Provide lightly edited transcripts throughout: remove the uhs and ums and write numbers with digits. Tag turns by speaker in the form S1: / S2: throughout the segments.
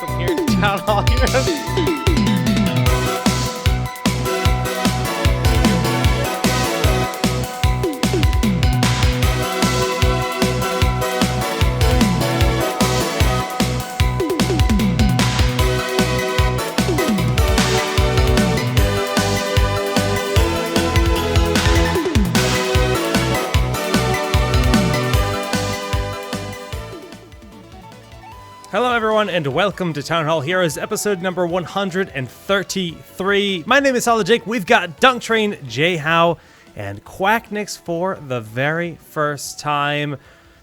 S1: welcome here to Town Hall Heroes. Hello everyone and welcome to Town Hall Heroes episode number 133. My name is Solid Jake. We've got Dunk Train, JHow, and QuackNiix for the very first time.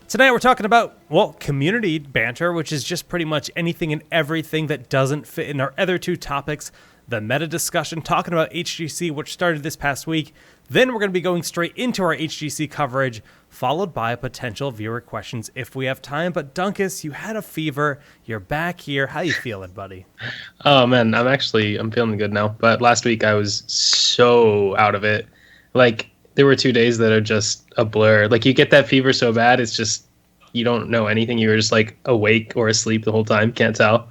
S1: Tonight we're talking about, well, community banter, which is just pretty much anything and everything that doesn't fit in our other two topics. The meta discussion, talking about HGC, which started this past week. Then we're going to be going straight into our HGC coverage, followed by potential viewer questions if we have time. But Dunkus, you had a fever. You're back here. How you feeling, buddy?
S2: Oh, man, I'm feeling good now. But last week I was so out of it. Like, there were 2 days that are just a blur. Like, you get that fever so bad, it's just, you don't know anything. You were just, like, awake or asleep the whole time. Can't tell.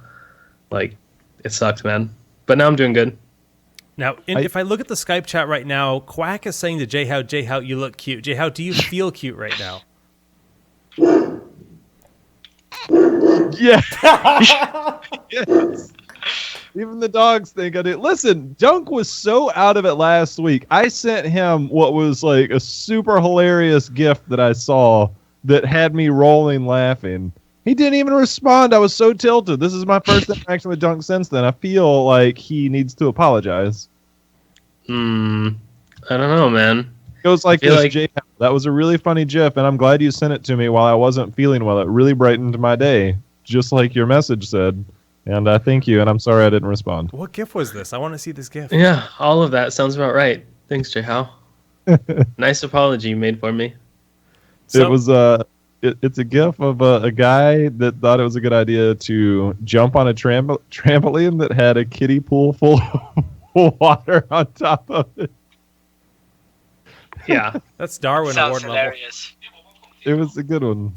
S2: Like, it sucked, man. But now I'm doing good.
S1: Now, if I look at the Skype chat right now, Quack is saying to JHow, you look cute. JHow, do you feel cute right now?
S3: Yeah. Yes. Even the dogs think I do. Listen, Dunk was so out of it last week. I sent him what was like a super hilarious gift that I saw that had me rolling laughing. He didn't even respond. I was so tilted. This is my first interaction with Dunk since then. I feel like he needs to apologize.
S2: I don't know, man.
S3: It goes like this, like... That was a really funny GIF, and I'm glad you sent it to me while I wasn't feeling well. It really brightened my day, just like your message said. And I thank you, and I'm sorry I didn't respond.
S1: What GIF was this? I want to see this GIF.
S2: Yeah, all of that sounds about right. Thanks, JHow. Nice apology you made for me.
S3: So... It was... It's a gif of a guy that thought it was a good idea to jump on a trampoline that had a kiddie pool full of water on top of it.
S2: Yeah,
S1: that's Darwin
S4: Sounds
S1: Award
S4: hilarious.
S3: Level. It was a good one.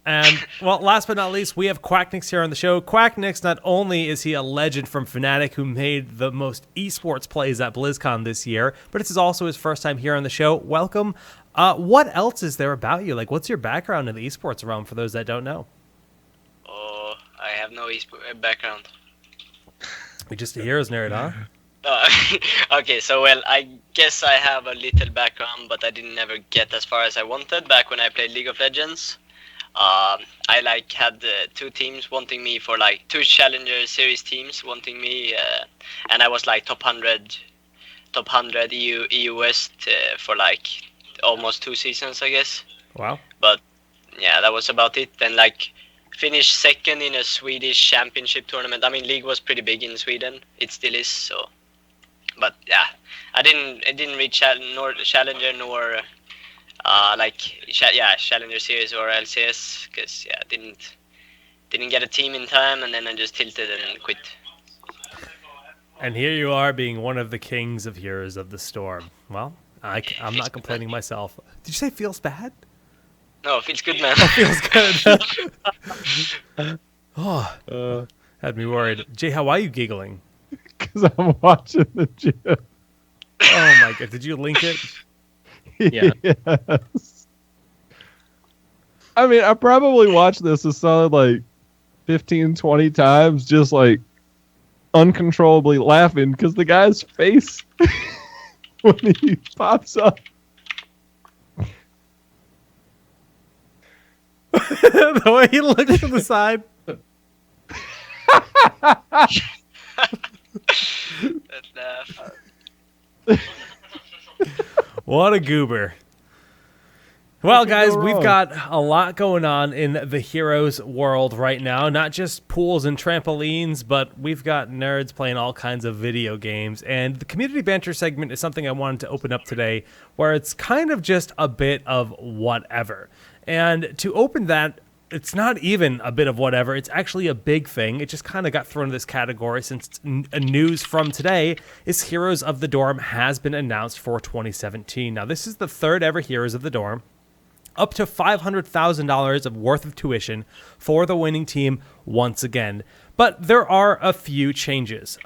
S1: And, well, last but not least, we have QuackNiix here on the show. QuackNiix, not only is he a legend from Fnatic who made the most esports plays at BlizzCon this year, but this is also his first time here on the show. Welcome. What else is there about you? Like, what's your background in the esports realm for those that don't know?
S4: Oh, I have no background.
S1: You're just a Heroes nerd, huh?
S4: Okay, so, well, I guess I have a little background, but I didn't ever get as far as I wanted back when I played League of Legends. I had two teams wanting me for like two Challenger Series teams wanting me, and I was like top 100 EU West for like almost 2 seasons, I guess.
S1: Wow.
S4: But yeah, that was about it. And like finished second in a Swedish championship tournament. I mean, League was pretty big in Sweden. It still is. So, but yeah, I didn't reach nor Challenger nor. Challenger Series or LCS, because didn't get a team in time, and then I just tilted and quit.
S1: And here you are, being one of the kings of Heroes of the Storm. Well, I'm not complaining myself. Did you say feels bad?
S4: No, it feels good, man.
S1: Oh, feels good. Had me worried. JHow, why are you giggling?
S3: Because I'm watching the GIF.
S1: Oh my god! Did you link it?
S2: Yeah.
S3: Yes. I mean, I probably watched this a solid like 15, 20 times, just like uncontrollably laughing because the guy's face when he pops up.
S1: The way he looks to the side.
S4: That laugh.
S1: What a goober. Well, guys, we've got a lot going on in the Heroes world right now. Not just pools and trampolines, but we've got nerds playing all kinds of video games. And the community banter segment is something I wanted to open up today, where it's kind of just a bit of whatever. And to open that, it's not even a bit of whatever. It's actually a big thing. It just kind of got thrown in this category since news from today is Heroes of the Dorm has been announced for 2017. Now, this is the third ever Heroes of the Dorm. up to $500,000 of worth of tuition for the winning team once again. But there are a few changes.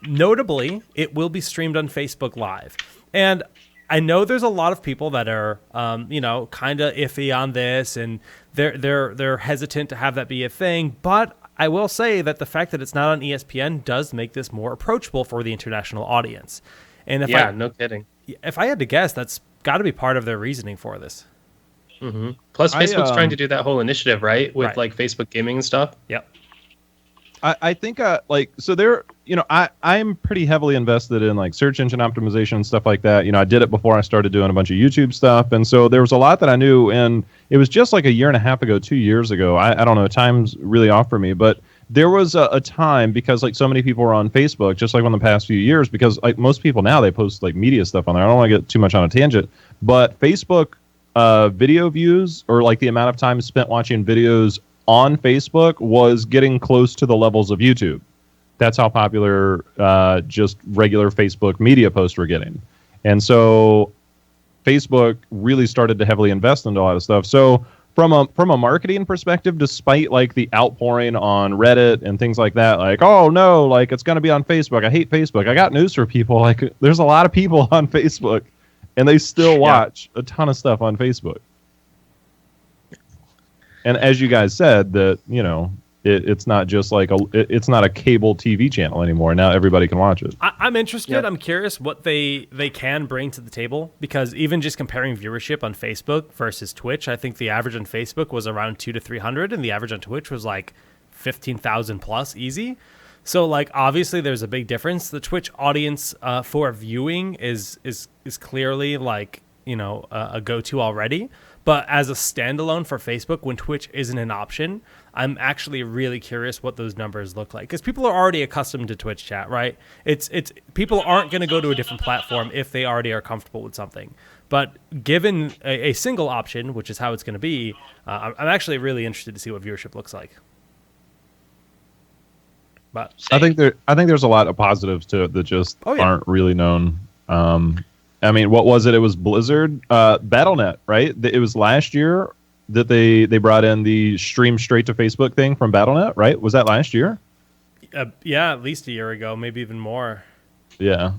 S1: Notably, it will be streamed on Facebook Live. And I know there's a lot of people that are, kind of iffy on this, and they're hesitant to have that be a thing. But I will say that the fact that it's not on ESPN does make this more approachable for the international audience. And
S2: no kidding.
S1: If I had to guess, that's got to be part of their reasoning for this.
S2: Mm-hmm. Plus, Facebook's trying to do that whole initiative, right? With like Facebook gaming and stuff.
S1: Yep.
S3: I think so there, I'm pretty heavily invested in like search engine optimization and stuff like that. I did it before I started doing a bunch of YouTube stuff. And so there was a lot that I knew, and it was just like a year and a half ago, 2 years ago. I don't know, time's really off for me, but there was a time, because like so many people were on Facebook, just like in the past few years, because like most people now, they post like media stuff on there. I don't want to get too much on a tangent, but Facebook video views, or like the amount of time spent watching videos on Facebook, was getting close to the levels of YouTube. That's how popular just regular Facebook media posts were getting. And so Facebook really started to heavily invest into a lot of stuff. So from a marketing perspective, despite like the outpouring on Reddit and things like that, like, oh no, like it's going to be on Facebook, I hate Facebook, I got news for people. Like, there's a lot of people on Facebook, and they still watch a ton of stuff on Facebook. And as you guys said, that it's not just like it's not a cable TV channel anymore. Now everybody can watch it.
S1: I'm interested. Yep. I'm curious what they can bring to the table, because even just comparing viewership on Facebook versus Twitch, I think the average on Facebook was around 200 to 300, and the average on Twitch was like 15,000 plus easy. So like obviously there's a big difference. The Twitch audience for viewing is clearly like a go-to already. But as a standalone for Facebook, when Twitch isn't an option, I'm actually really curious what those numbers look like, because people are already accustomed to Twitch chat, right? It's people aren't going to go to a different platform if they already are comfortable with something. But given a single option, which is how it's going to be, I'm actually really interested to see what viewership looks like. But
S3: I think there's a lot of positives to it that just aren't really known. I mean, what was it? It was Blizzard, Battle.net, right? It was last year that they brought in the stream straight to Facebook thing from Battle.net, right? Was that last year?
S1: Yeah, at least a year ago, maybe even more.
S3: Yeah.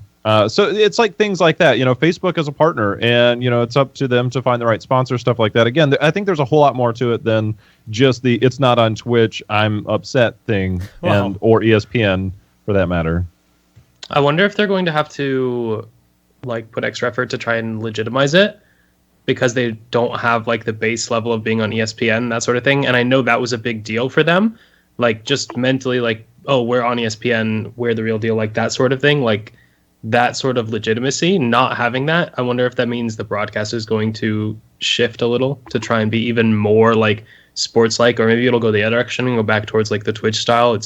S3: So it's like things like that. Facebook is a partner, and it's up to them to find the right sponsor, stuff like that. Again, I think there's a whole lot more to it than just the "it's not on Twitch, I'm upset" thing, or ESPN for that matter.
S2: I wonder if they're going to have to like put extra effort to try and legitimize it, because they don't have like the base level of being on ESPN, that sort of thing. And I know that was a big deal for them, like just mentally, like, oh, we're on ESPN, we're the real deal, like that sort of thing, like that sort of legitimacy. Not having that, I wonder if that means the broadcast is going to shift a little to try and be even more like sports like, or maybe it'll go the other direction and go back towards like the Twitch style.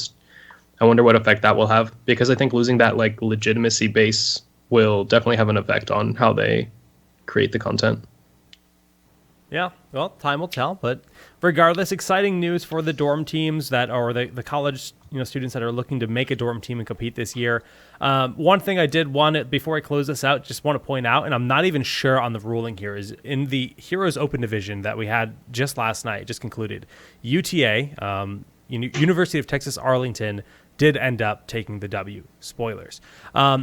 S2: I wonder what effect that will have, because I think losing that like legitimacy base will definitely have an effect on how they create the content.
S1: Yeah, well, time will tell. But regardless, exciting news for the dorm teams the college students that are looking to make a dorm team and compete this year. One thing I did want before I close this out, just want to point out, and I'm not even sure on the ruling here, is in the Heroes Open division that we had just last night, just concluded, UTA, University of Texas Arlington, did end up taking the W. Spoilers.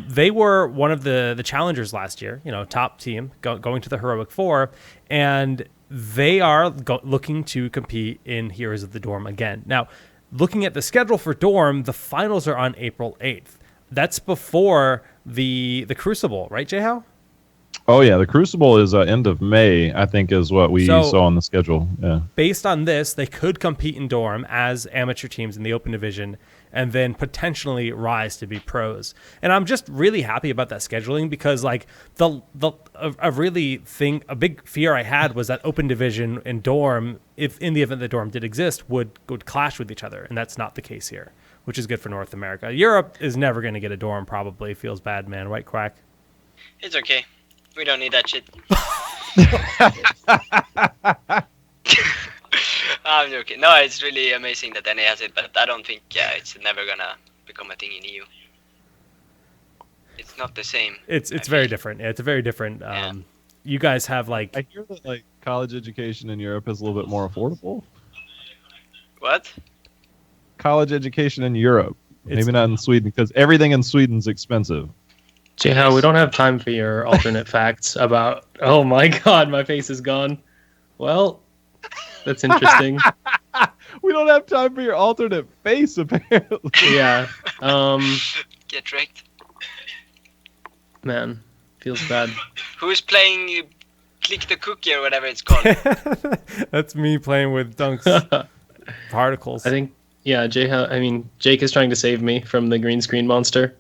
S1: They were one of the challengers last year, top team going to the Heroic Four, and they are looking to compete in Heroes of the Dorm again. Now, looking at the schedule for Dorm, the finals are on April 8th. That's before the Crucible, right, JHow?
S3: Oh, yeah. The Crucible is end of May, I think, is what we saw on the schedule. Yeah.
S1: Based on this, they could compete in Dorm as amateur teams in the Open Division and then potentially rise to be pros. And I'm just really happy about that scheduling, because like a big fear I had was that Open Division and Dorm, if in the event that Dorm did exist, would clash with each other. And that's not the case here, which is good for North America. Europe is never going to get a Dorm, probably. Feels bad, man. Right, Quack?
S4: It's okay. We don't need that shit. I'm joking. No, it's really amazing that NA has it, but I don't think it's never gonna become a thing in EU. It's not the same.
S1: It's very different. Yeah, it's a very different. You guys have like,
S3: I hear that like college education in Europe is a little bit more affordable.
S4: What?
S3: College education in Europe,
S1: It's-
S3: maybe not in Sweden, because everything in Sweden's expensive.
S2: JHow, we don't have time for your alternate facts about. Oh my God, my face is gone. Well, that's interesting.
S3: We don't have time for your alternate face, apparently.
S2: Yeah.
S4: Get wrecked.
S2: Man, feels bad.
S4: Who's playing Click the Cookie or whatever it's called?
S1: That's me playing with Dunk's particles.
S2: I think, yeah, Jake is trying to save me from the green screen monster.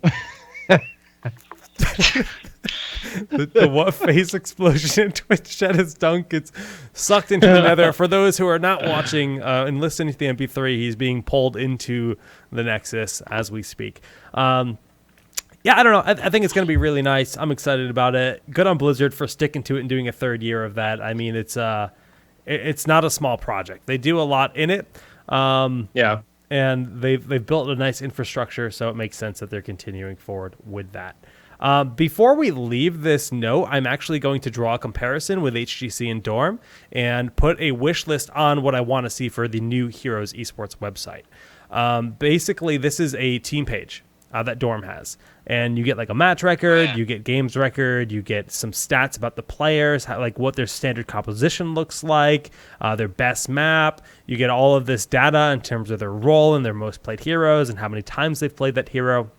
S1: the what face explosion in Twitch chat is Dunk gets sucked into the nether. For those who are not watching and listening to the MP3, he's being pulled into the Nexus as we speak. Yeah, I don't know. I think it's going to be really nice. I'm excited about it. Good on Blizzard for sticking to it and doing a third year of that. I mean, it's not a small project. They do a lot in it.
S2: Yeah.
S1: And they've built a nice infrastructure, so it makes sense that they're continuing forward with that. Before we leave this note, I'm actually going to draw a comparison with HGC and Dorm and put a wish list on what I want to see for the new Heroes Esports website. Basically, this is a team page that Dorm has. And you get like a match record, you get games record, you get some stats about the players, like what their standard composition looks like, their best map. You get all of this data in terms of their role and their most played heroes and how many times they've played that hero.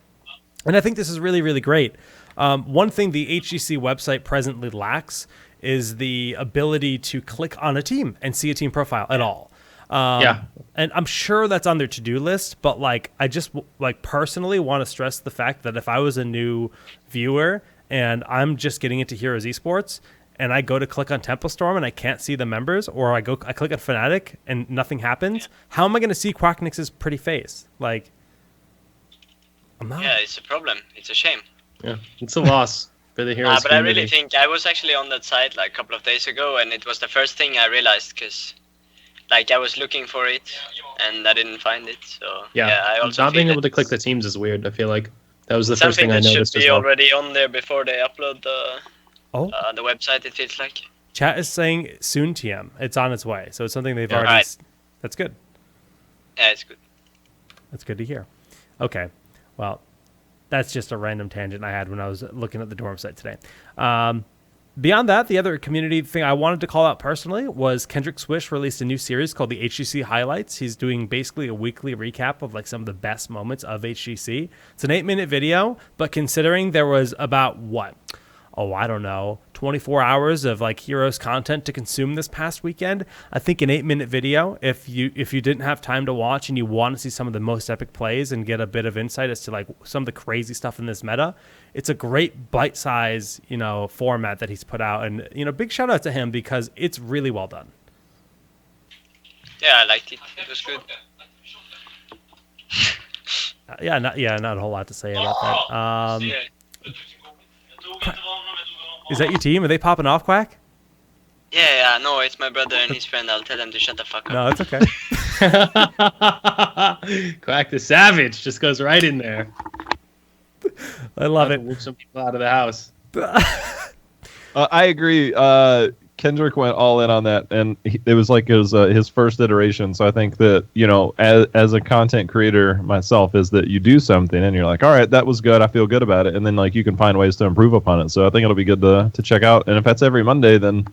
S1: And I think this is really, really great. One thing the HGC website presently lacks is the ability to click on a team and see a team profile at all. And I'm sure that's on their to-do list, but like I just like personally want to stress the fact that if I was a new viewer and I'm just getting into Heroes Esports and I go to click on Temple Storm and I can't see the members, or I click on Fnatic and nothing happens, how am I going to see QuackNiix's pretty face? Like, I'm not.
S4: Yeah, it's a problem. It's a shame.
S2: Yeah, it's a loss for the Heroes
S4: But I
S2: community.
S4: really think I was actually on that site like a couple of days ago, and it was the first thing I realized because, like, I was looking for it and I didn't find it. So I also
S2: not being
S4: feel
S2: able to click the teams is weird. I feel like that was the first
S4: something
S2: thing I
S4: that
S2: noticed
S4: should
S2: as
S4: be
S2: well.
S4: already on there before they upload the website. It feels like.
S1: Chat is saying soon TM. It's on its way. So it's something they've already...
S4: Right.
S1: That's good.
S4: Yeah, it's good.
S1: That's good to hear. Okay. Well, that's just a random tangent I had when I was looking at the dorm site today. Beyond that, the other community thing I wanted to call out personally was Kendrick Swish released a new series called the HGC Highlights. He's doing basically a weekly recap of like some of the best moments of HGC. It's an 8-minute video, but considering there was about 24 hours of like Heroes content to consume this past weekend, I think an 8-minute video, if you didn't have time to watch and you want to see some of the most epic plays and get a bit of insight as to like some of the crazy stuff in this meta, it's a great bite-size, format that he's put out. And, big shout out to him because it's really well done.
S4: Yeah, I liked it. It was good.
S1: Not a whole lot to say about that. Is that your team? Are they popping off, Quack?
S4: Yeah, no, it's my brother and his friend. I'll tell them to shut the fuck up.
S1: No, it's okay.
S2: Quack the Savage just goes right in there.
S1: I love it.
S2: Whoop some people out of the house.
S3: I agree. Kendrick went all in on that, and it was his first iteration. So I think that as a content creator myself, is that you do something and you're like, all right, that was good. I feel good about it, and then like you can find ways to improve upon it. So I think it'll be good to check out. And if that's every Monday, then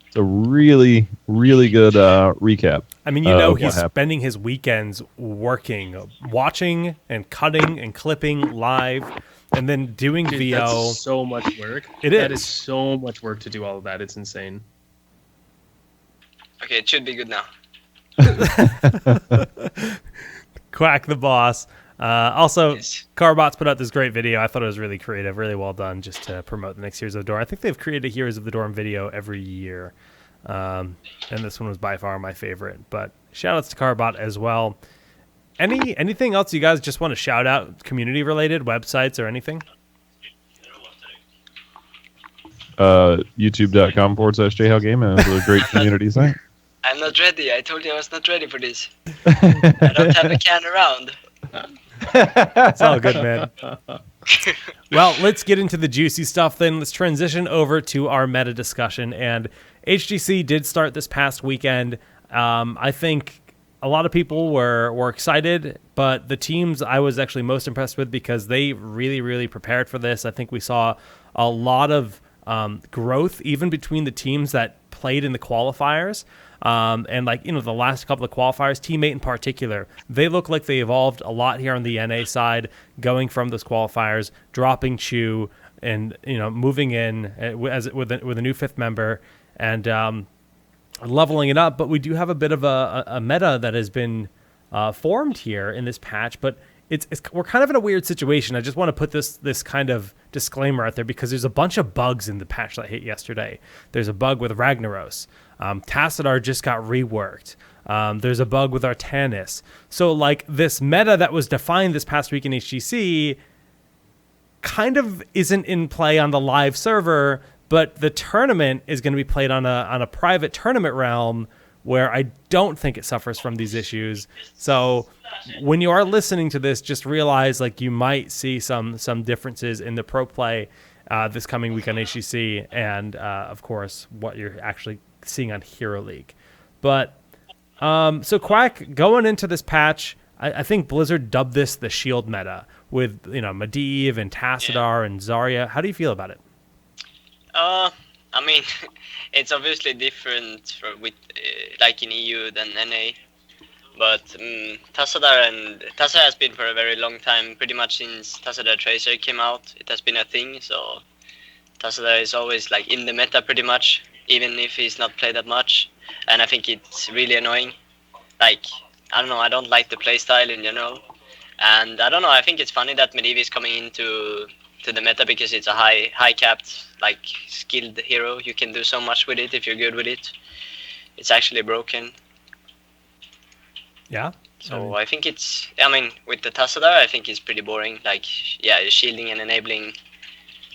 S3: it's a really, really good recap.
S1: I mean, he's spending his weekends working, watching and cutting and clipping live, and then doing VO.
S2: That's so much work. That is so much work to do all of that. It's insane.
S4: Okay, it should be good now.
S1: Quack the boss. Also,
S4: Yes.
S1: Carbots put out this great video. I thought it was really creative, really well done, just to promote the next Heroes of the Dorm. I think they've created a Heroes of the Dorm video every year, and this one was by far my favorite. But shout outs to Carbot as well. Anything else you guys just want to shout out, community related, websites or anything?
S3: YouTube.com/JHow Gaming is a great community site.
S4: I'm not ready. I told you I was not ready for this. I don't have a can around.
S1: It's all good, man. Well, let's get into the juicy stuff then. Let's transition over to our meta discussion. And HGC did start this past weekend. I think a lot of people were excited, but the teams I was actually most impressed with because they really, really prepared for this. I think we saw a lot of growth even between the teams that played in the qualifiers. And like, the last couple of qualifiers, Teammate in particular, they look like they evolved a lot here on the NA side, going from those qualifiers, dropping Chu, and moving in with a new fifth member and leveling it up. But we do have a bit of a meta that has been formed here in this patch, but we're kind of in a weird situation. I just want to put this kind of disclaimer out there because there's a bunch of bugs in the patch that hit yesterday. There's a bug with Ragnaros. Tassadar just got reworked. There's a bug with Artanis. So like this meta that was defined this past week in HGC kind of isn't in play on the live server, but the tournament is going to be played on a private tournament realm where I don't think it suffers from these issues. So when you are listening to this, just realize like you might see some differences in the pro play this coming week on HGC and of course what you're actually seeing on Hero League. But so Quack, going into this patch, I think Blizzard dubbed this the shield meta with Medivh and Tassadar and Zarya. How do you feel about it?
S4: I mean, it's obviously different with like in EU than NA, but Tassadar has been for a very long time, pretty much since Tassadar Tracer came out. It has been a thing, so Tassadar is always like in the meta pretty much, even if he's not played that much. And I think it's really annoying. Like, I don't know, I don't like the playstyle in general. And I don't know, I think it's funny that Medivh is coming into the meta because it's a high capped, like skilled hero. You can do so much with it if you're good with it. It's actually broken.
S1: Yeah.
S4: So I think with the Tassadar, I think it's pretty boring. Like, yeah, shielding and enabling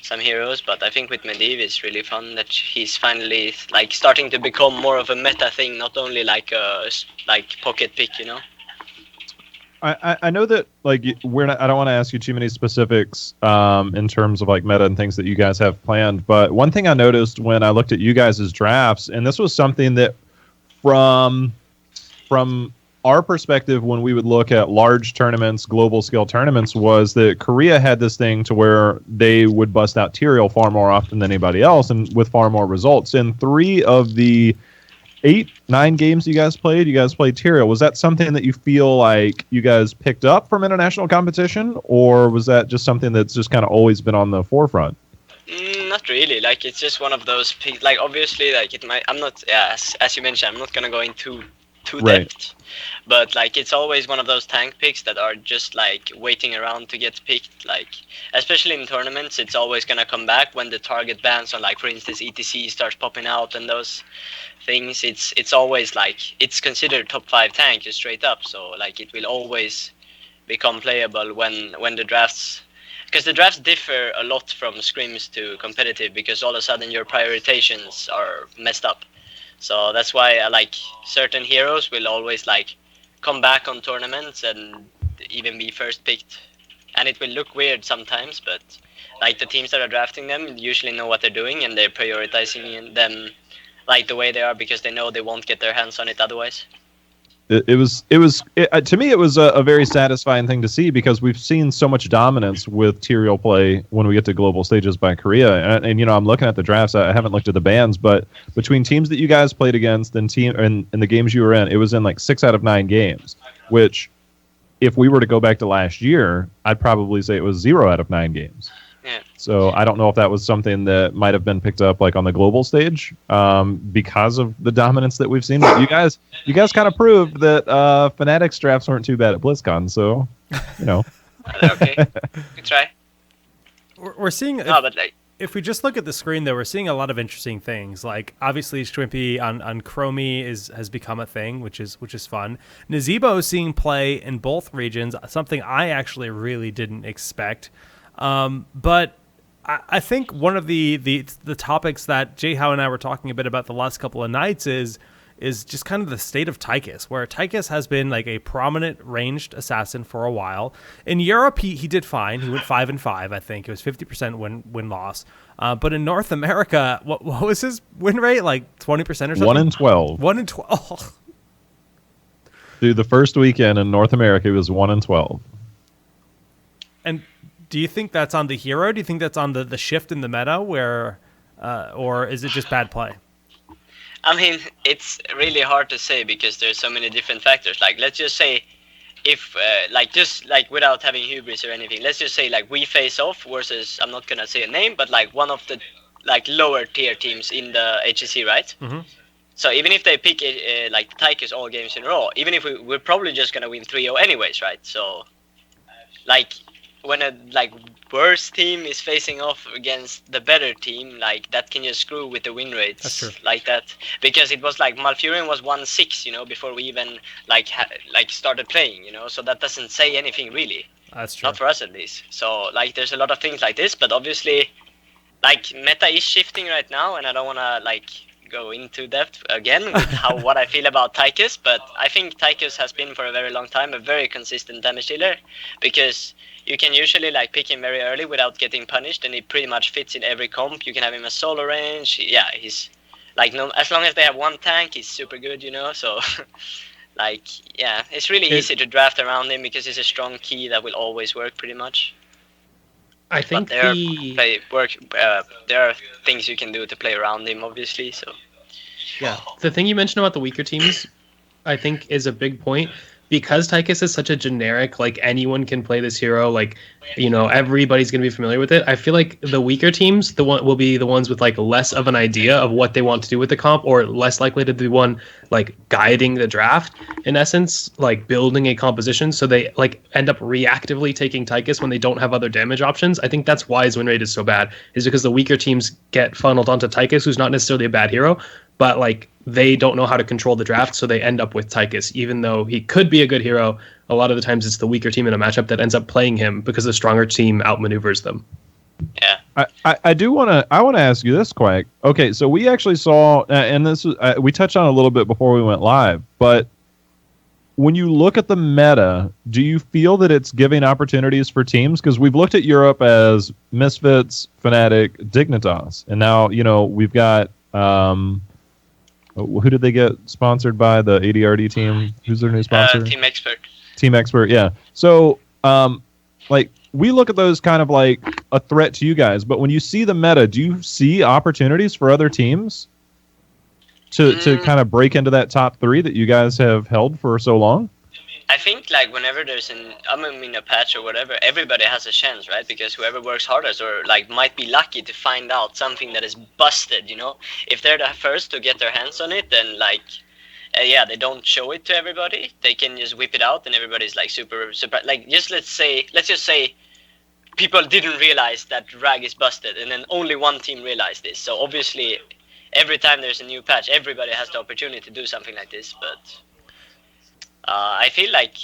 S4: some heroes, but I think with Medivh it's really fun that he's finally like starting to become more of a meta thing, not only like a pocket pick,
S3: I know that like I don't want to ask you too many specifics in terms of like meta and things that you guys have planned, but one thing I noticed when I looked at you guys' drafts, and this was something that from our perspective when we would look at large tournaments, global scale tournaments, was that Korea had this thing to where they would bust out Tyrael far more often than anybody else and with far more results. In 3 of the 8-9 games you guys played Tyrael. Was that something that you feel like you guys picked up from international competition, or was that just something that's just kind of always been on the forefront?
S4: Not really. Like, it's just one of those picks. Like, obviously, like it might. I'm not. Yeah, as you mentioned, I'm not gonna go into
S3: Right.
S4: depth. But like, it's always one of those tank picks that are just like waiting around to get picked. Like, especially in tournaments, it's always gonna come back when the target bans on, like, for instance, ETC starts popping out and those things. It's always like it's considered top 5 tank just straight up. So like, it will always become playable when the drafts. Because the drafts differ a lot from scrims to competitive, because all of a sudden your prioritizations are messed up. So that's why I like certain heroes will always like come back on tournaments and even be first picked. And it will look weird sometimes, but like the teams that are drafting them usually know what they're doing and they're prioritizing them like the way they are because they know they won't get their hands on it otherwise.
S3: It was to me, it was a very satisfying thing to see, because we've seen so much dominance with Tyrael play when we get to global stages by Korea. And I'm looking at the drafts. I haven't looked at the bans, but between teams that you guys played against and the games you were in, it was in like 6 out of 9 games, which if we were to go back to last year, I'd probably say it was 0 out of 9 games.
S4: Yeah.
S3: So I don't know if that was something that might have been picked up like on the global stage because of the dominance that we've seen. But you guys kind of proved that Fnatic's drafts weren't too bad at BlizzCon. So,
S4: Okay, good try.
S1: We're seeing.
S4: No, but like,
S1: if we just look at the screen, though, we're seeing a lot of interesting things. Like, obviously, Shrimpy on Chromie has become a thing, which is fun. Nazebo seeing play in both regions, something I actually really didn't expect. But I think one of the topics that JHow and I were talking a bit about the last couple of nights is is just kind of the state of Tychus, where Tychus has been like a prominent ranged assassin for a while. In Europe, he did fine. He went 5-5, I think. It was 50% win-loss. But in North America, what was his win rate? Like 20% or something?
S3: 1 in 12.
S1: 1 in 12.
S3: Dude, the first weekend in North America, it was 1 in 12.
S1: And do you think that's on the hero? Do you think that's on the shift in the meta, where, or is it just bad play?
S4: I mean, it's really hard to say because there's so many different factors. Like, let's just say, if just without having hubris or anything, let's just say like we face off versus, I'm not gonna say a name, but like one of the like lower tier teams in the HGC, right?
S1: Mm-hmm.
S4: So even if they pick like Tychus all games in a row, even if we're probably just gonna win 3-0 anyways, right? So like when a like worse team is facing off against the better team, like that can just screw with the win rates.
S1: That's true.
S4: Like that, because it was like Malfurion was 1-6, you know, before we even like started playing, you know. So that doesn't say anything really.
S1: That's true.
S4: Not for us at least. So like there's a lot of things like this, but obviously like meta is shifting right now, and I don't wanna like go into depth again with what I feel about Tychus, but I think Tychus has been for a very long time a very consistent damage dealer, because you can usually like pick him very early without getting punished, and he pretty much fits in every comp. You can have him as solo range. Yeah, he's like, no, as long as they have one tank, he's super good, you know. So like, yeah, it's really easy to draft around him because he's a strong key that will always work pretty much.
S2: I think
S4: there are things you can do to play around him, obviously. So
S2: yeah, the thing you mentioned about the weaker teams, I think, is a big point. Because Tychus is such a generic, like anyone can play this hero, like, you know, everybody's gonna be familiar with it. I feel like the weaker teams, will be the ones with like less of an idea of what they want to do with the comp, or less likely to be one like guiding the draft, in essence, like building a composition. So they like end up reactively taking Tychus when they don't have other damage options. I think that's why his win rate is so bad, is because the weaker teams get funneled onto Tychus, who's not necessarily a bad hero, but like they don't know how to control the draft, so they end up with Tychus. Even though he could be a good hero, a lot of the times it's the weaker team in a matchup that ends up playing him because the stronger team outmaneuvers them.
S4: Yeah,
S3: I want to ask you this, Quack. Okay, so we actually saw, and this was, we touched on it a little bit before we went live, but when you look at the meta, do you feel that it's giving opportunities for teams? Because we've looked at Europe as Misfits, Fnatic, Dignitas, and now, you know, we've got who did they get sponsored by? The ADRD team? Who's their new sponsor?
S4: Team Expert.
S3: Team Expert, yeah. So, like, we look at those kind of like a threat to you guys, but when you see the meta, do you see opportunities for other teams to kind of break into that top 3 that you guys have held for so long?
S4: I think like whenever there's a patch or whatever, everybody has a chance, right? Because whoever works hardest or like might be lucky to find out something that is busted, you know. If they're the first to get their hands on it, then like, they don't show it to everybody. They can just whip it out, and everybody's like super. Like, let's just say people didn't realize that Rag is busted, and then only one team realized this. So obviously, every time there's a new patch, everybody has the opportunity to do something like this, but. I feel like,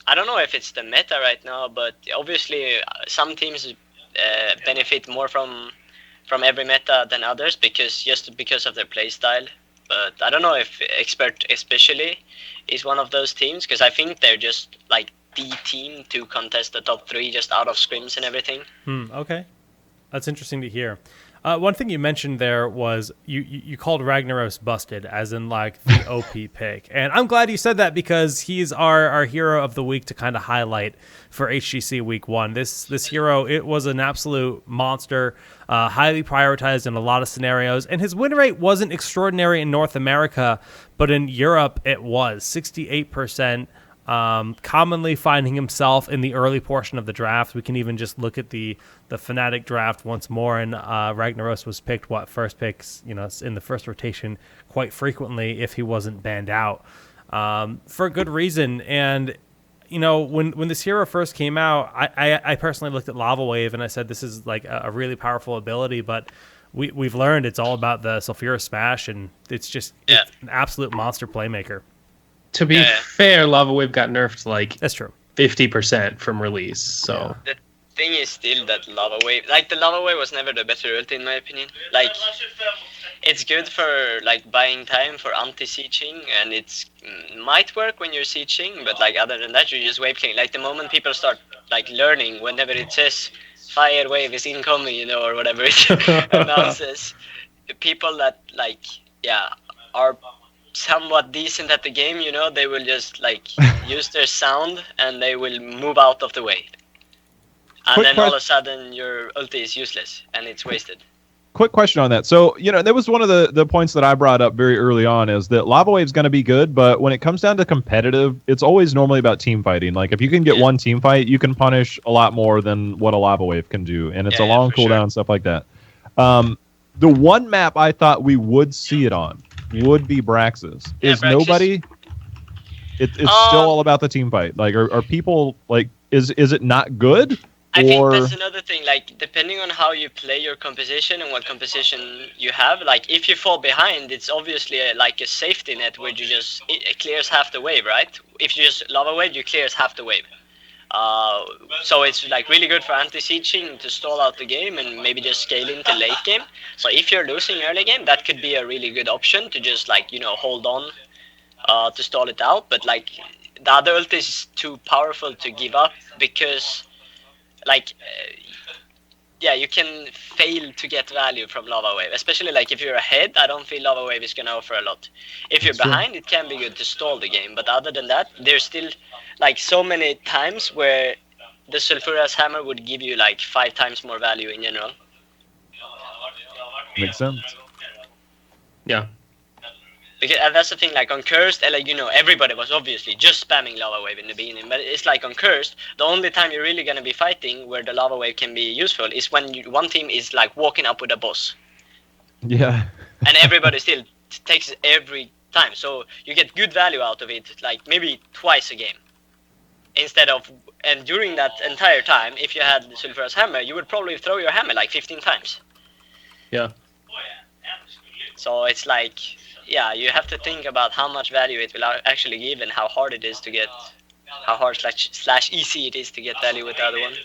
S4: I don't know if it's the meta right now, but obviously some teams benefit more from every meta than others because of their playstyle. But I don't know if Expert especially is one of those teams, because I think they're just like the team to contest the top 3 just out of scrims and everything.
S1: Okay, that's interesting to hear. One thing you mentioned there was you called Ragnaros busted, as in like the OP pick. And I'm glad you said that, because he's our hero of the week to kind of highlight for HGC week 1. This hero, it was an absolute monster, highly prioritized in a lot of scenarios. And his win rate wasn't extraordinary in North America, but in Europe it was 68%. Commonly finding himself in the early portion of the draft. We can even just look at the Fnatic draft once more, and Ragnaros was picked first picks, you know, in the first rotation quite frequently if he wasn't banned out, for good reason. And you know, when this hero first came out, I personally looked at Lava Wave and I said this is like a really powerful ability, but we've learned it's all about the Sulfura Smash, and it's an absolute monster playmaker.
S2: To be fair, Lava Wave got nerfed like
S1: that's true
S2: 50% from release. So
S4: thing is still that lava wave. Like the lava wave was never the better ulti in my opinion. Like it's good for like buying time for anti-sieging, and it's might work when you're sieging, but like other than that, you're just wave cleaning. Like the moment people start like learning, whenever it says fire wave is incoming, you know, or whatever it announces, people that like are somewhat decent at the game, you know, they will just like use their sound and they will move out of the way. And
S3: Quick
S4: then all of a sudden your ulti is useless and it's wasted.
S3: Quick question on that. So, you know, that was one of the points that I brought up very early on, is that Lava Wave's going to be good, but when it comes down to competitive, it's always normally about team fighting. Like, if you can get one team fight, you can punish a lot more than what a Lava Wave can do, and it's a long cooldown and stuff like that. The one map I thought we would see it on would be Braxis. Is
S4: Braxis.
S3: nobody... It's still all about the team fight. Like, are people, like, is it not good?
S4: I think that's another thing, like, depending on how you play your composition and what composition you have, like, if you fall behind, it's obviously like a safety net where you just, it clears half the wave, right? If you just lava wave, you clears half the wave. So it's, like, really good for anti-sieging to stall out the game and maybe just scale into late game. So if you're losing early game, that could be a really good option to just, like, you know, hold on to stall it out. But, like, the other ult is too powerful to give up because... like, you can fail to get value from Lava Wave. Especially, like, if you're ahead, I don't feel Lava Wave is going to offer a lot. If you're behind, it can be good to stall the game. But other than that, there's still, like, so many times where the Sulfuras Hammer would give you, like, 5 times more value in general.
S3: Makes sense.
S2: Yeah.
S4: Because, and that's the thing, like on Cursed, like, you know, everybody was obviously just spamming Lava Wave in the beginning, but it's like on Cursed, the only time you're really going to be fighting where the Lava Wave can be useful is when one team is like walking up with a boss.
S3: Yeah.
S4: And everybody still takes it every time, so you get good value out of it, like maybe twice a game. Instead of, and during that entire time, if you had the Sulfurous Hammer, you would probably throw your hammer like 15 times.
S2: Yeah.
S4: So it's like... yeah, you have to think about how much value it will actually give and how hard it is to get, how hard slash easy it is to get value with the other one.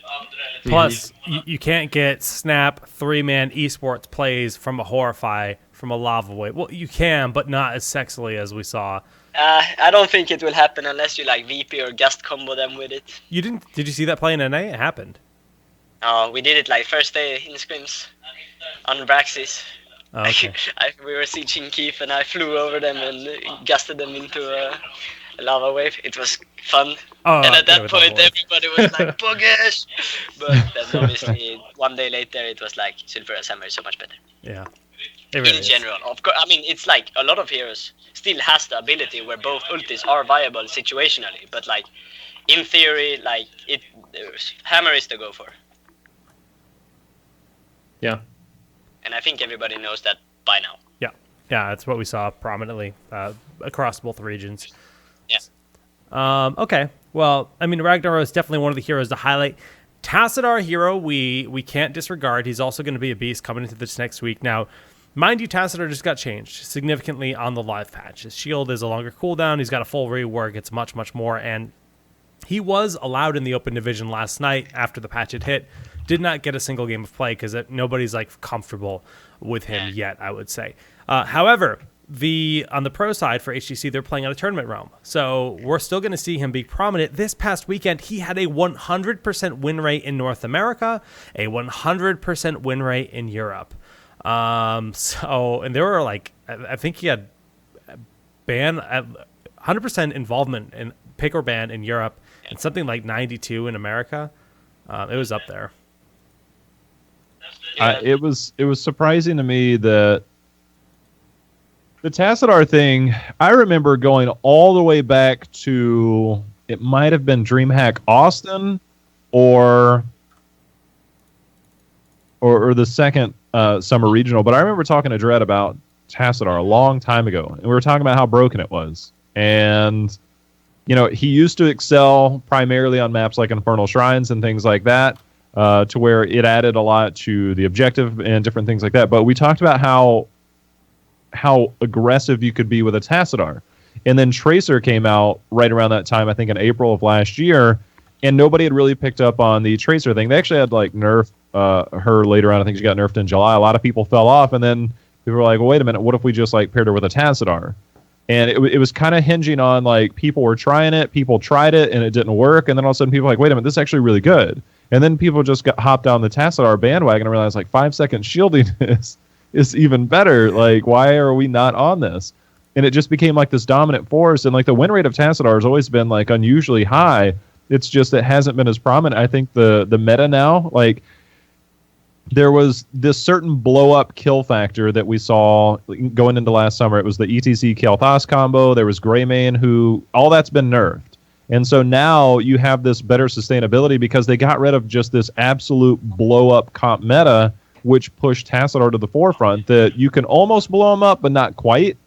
S1: Plus, you can't get snap 3-man esports plays from a Horrify from a Lava Wave. Well, you can, but not as sexily as we saw.
S4: I don't think it will happen unless you like VP or Gust combo them with it.
S1: You didn't? Did you see that play in NA? It happened.
S4: Oh, we did it like first day in scrims on Braxis.
S1: Oh, okay.
S4: We were sieging Keith and I flew over them and gusted them into a lava wave. It was fun.
S1: Oh,
S4: and at that point, everybody was like, "Buggish!" But then obviously, one day later, it was like, Sulfurous Hammer is so much better.
S1: Yeah.
S4: In general. Of course, I mean, it's like a lot of heroes still has the ability where both ultis are viable situationally. But like, in theory, like, Hammer is the go for.
S2: Yeah.
S4: And I think everybody knows that by now.
S1: Yeah, that's what we saw prominently across both regions.
S4: Yeah.
S1: Okay. Well, I mean, Ragnar is definitely one of the heroes to highlight. Tassadar hero, we can't disregard. He's also going to be a beast coming into this next week. Now, mind you, Tassadar just got changed significantly on the live patch. His shield is a longer cooldown. He's got a full rework. It's much, much more. And he was allowed in the open division last night after the patch had hit. Did not get a single game of play because nobody's like comfortable with him yet, I would say. However, on the pro side for HGC, they're playing on a tournament realm. So we're still going to see him be prominent. This past weekend, he had a 100% win rate in North America, a 100% win rate in Europe. And there were like, I think he had 100% involvement in pick or ban in Europe and something like 92 in America. It was up there.
S3: It was surprising to me that the Tassadar thing, I remember going all the way back to, it might have been DreamHack Austin or the second summer regional, but I remember talking to Dredd about Tassadar a long time ago, and we were talking about how broken it was. And, you know, he used to excel primarily on maps like Infernal Shrines and things like that, to where it added a lot to the objective and different things like that. But we talked about how aggressive you could be with a Tassadar. And then Tracer came out right around that time, I think in April of last year, and nobody had really picked up on the Tracer thing. They actually had like nerf her later on. I think she got nerfed in July. A lot of people fell off, and then people were like, well, wait a minute, what if we just like paired her with a Tassadar? And it was kind of hinging on like people were trying it, people tried it, and it didn't work. And then all of a sudden people were like, wait a minute, this is actually really good. And then people just hopped down the Tassadar bandwagon and realized like 5-second shielding is even better. Like, why are we not on this? And it just became like this dominant force. And like the win rate of Tassadar has always been like unusually high. It's just it hasn't been as prominent. I think the meta now, like, there was this certain blow-up kill factor that we saw going into last summer. It was the ETC Kael'thas combo. There was Greymane, who all that's been nerfed. And so now you have this better sustainability because they got rid of just this absolute blow-up comp meta, which pushed Tassadar to the forefront, that you can almost blow them up, but not quite.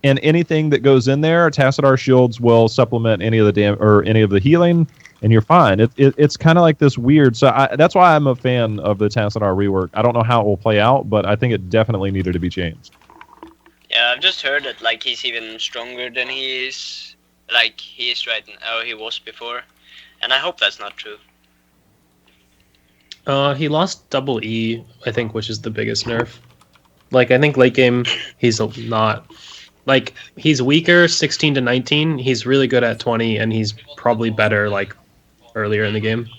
S3: And anything that goes in there, Tassadar shields will supplement any of the or any of the healing, and you're fine. It's kind of like this weird. So that's why I'm a fan of the Tassadar rework. I don't know how it will play out, but I think it definitely needed to be changed.
S4: Yeah, I've just heard that like he's even stronger than he is right now, or he was before, and I hope that's not true.
S2: He lost double E, I think, which is the biggest nerf. Like, I think late game, he's not... Like, he's weaker 16 to 19. He's really good at 20, and he's probably better, like, earlier in the game.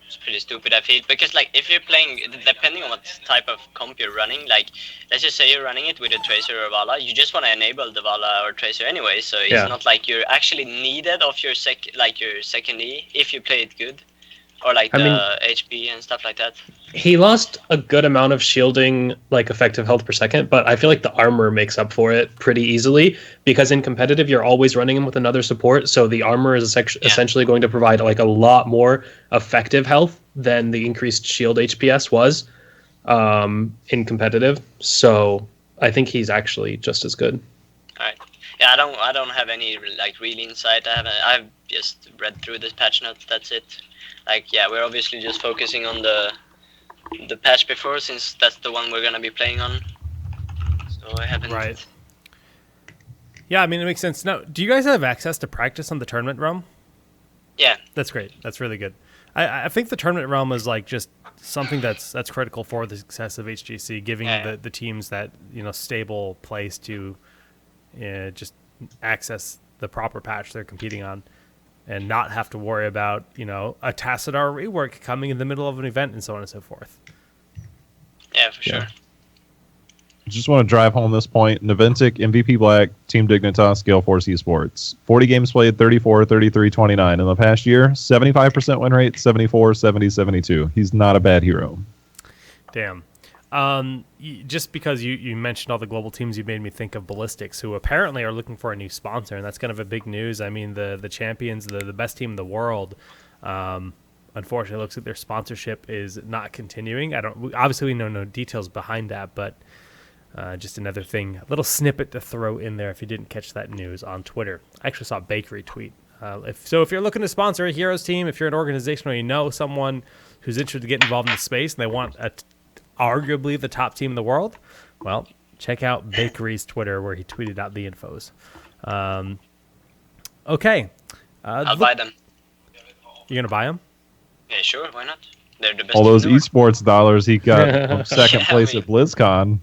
S4: It's pretty stupid, I feel, because, like, if you're playing, depending on what type of comp you're running, like, let's just say you're running it with a Tracer or Vala, you just want to enable the Vala or Tracer anyway, so it's not like you're actually needed of your second E if you play it good. Or like HP and stuff like that.
S2: He lost a good amount of shielding, like effective health per second, but I feel like the armor makes up for it pretty easily because in competitive you're always running him with another support, so the armor is essentially going to provide like a lot more effective health than the increased shield HPS was in competitive. So I think he's actually just as good.
S4: All right. Yeah, I don't have any like real insight. I've just read through this patch notes. That's it. Like, yeah, we're obviously just focusing on the patch before, since that's the one we're gonna be playing on. So I haven't.
S1: Right. Yeah, I mean, it makes sense. Now, do you guys have access to practice on the tournament realm?
S4: Yeah.
S1: That's great. That's really good. I think the tournament realm is like just something that's critical for the success of HGC, giving the teams that stable place to just access the proper patch they're competing on. And not have to worry about, a Tassadar rework coming in the middle of an event and so on and so forth.
S4: Yeah, for sure.
S3: Just want to drive home this point. Naventic, MVP Black, Team Dignitas, Gale Force Esports. 40 games played, 34, 33, 29. In the past year, 75% win rate, 74, 70, 72. He's not a bad hero.
S1: Damn. Just because you mentioned all the global teams, you made me think of Ballistics, who apparently are looking for a new sponsor, and that's kind of a big news. I mean, the champions, the best team in the world, unfortunately, looks like their sponsorship is not continuing. Obviously we know no details behind that, but just another thing, a little snippet to throw in there if you didn't catch that news on Twitter. I actually saw a Bakery tweet. If you're looking to sponsor a Heroes team, if you're an organization or you know someone who's interested to get involved in the space and they want arguably the top team in the world, well, check out Bakery's Twitter where he tweeted out the infos. Okay.
S4: I'll buy them.
S1: You're going to buy them?
S4: Yeah, sure. Why not? They're the best.
S3: All those esports dollars he got from second place at BlizzCon.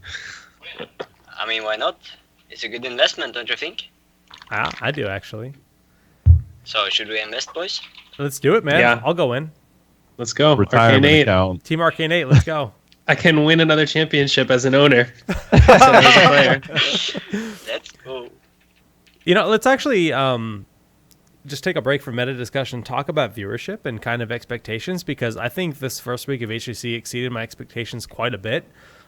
S4: I mean, why not? It's a good investment, don't you think?
S1: I do, actually.
S4: So should we invest, boys?
S1: Let's do it, man.
S2: Yeah.
S1: I'll go in.
S2: Let's go.
S3: Retirement
S2: Arcane 8.
S3: account.
S1: Team Arcane 8, let's go.
S2: I can win another championship as an owner. As a player.
S4: Let's go.
S1: Let's actually just take a break from meta discussion, talk about viewership and kind of expectations, because I think this first week of HGC exceeded my expectations quite a bit.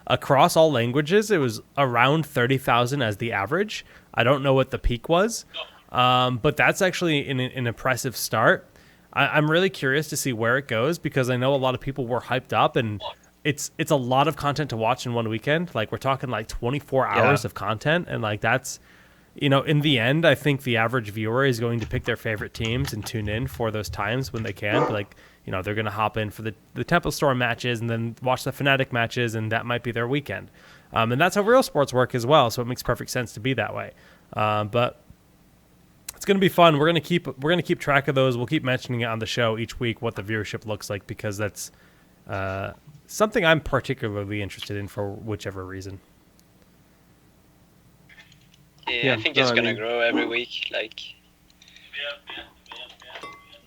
S1: Across all languages, it was around 30,000 as the average. I don't know what the peak was, but that's actually an impressive start. I'm really curious to see where it goes, because I know a lot of people were hyped up, and it's a lot of content to watch in one weekend. Like, we're talking like 24 hours of content, and like that's, in the end, I think the average viewer is going to pick their favorite teams and tune in for those times when they can. Like, they're going to hop in for the Temple Storm matches and then watch the Fnatic matches, and that might be their weekend. And that's how real sports work as well, so it makes perfect sense to be that way. But it's gonna be fun. We're gonna keep track of those. We'll keep mentioning it on the show each week what the viewership looks like, because that's something I'm particularly interested in for whichever reason.
S4: Yeah, I think it's gonna grow every week. Like,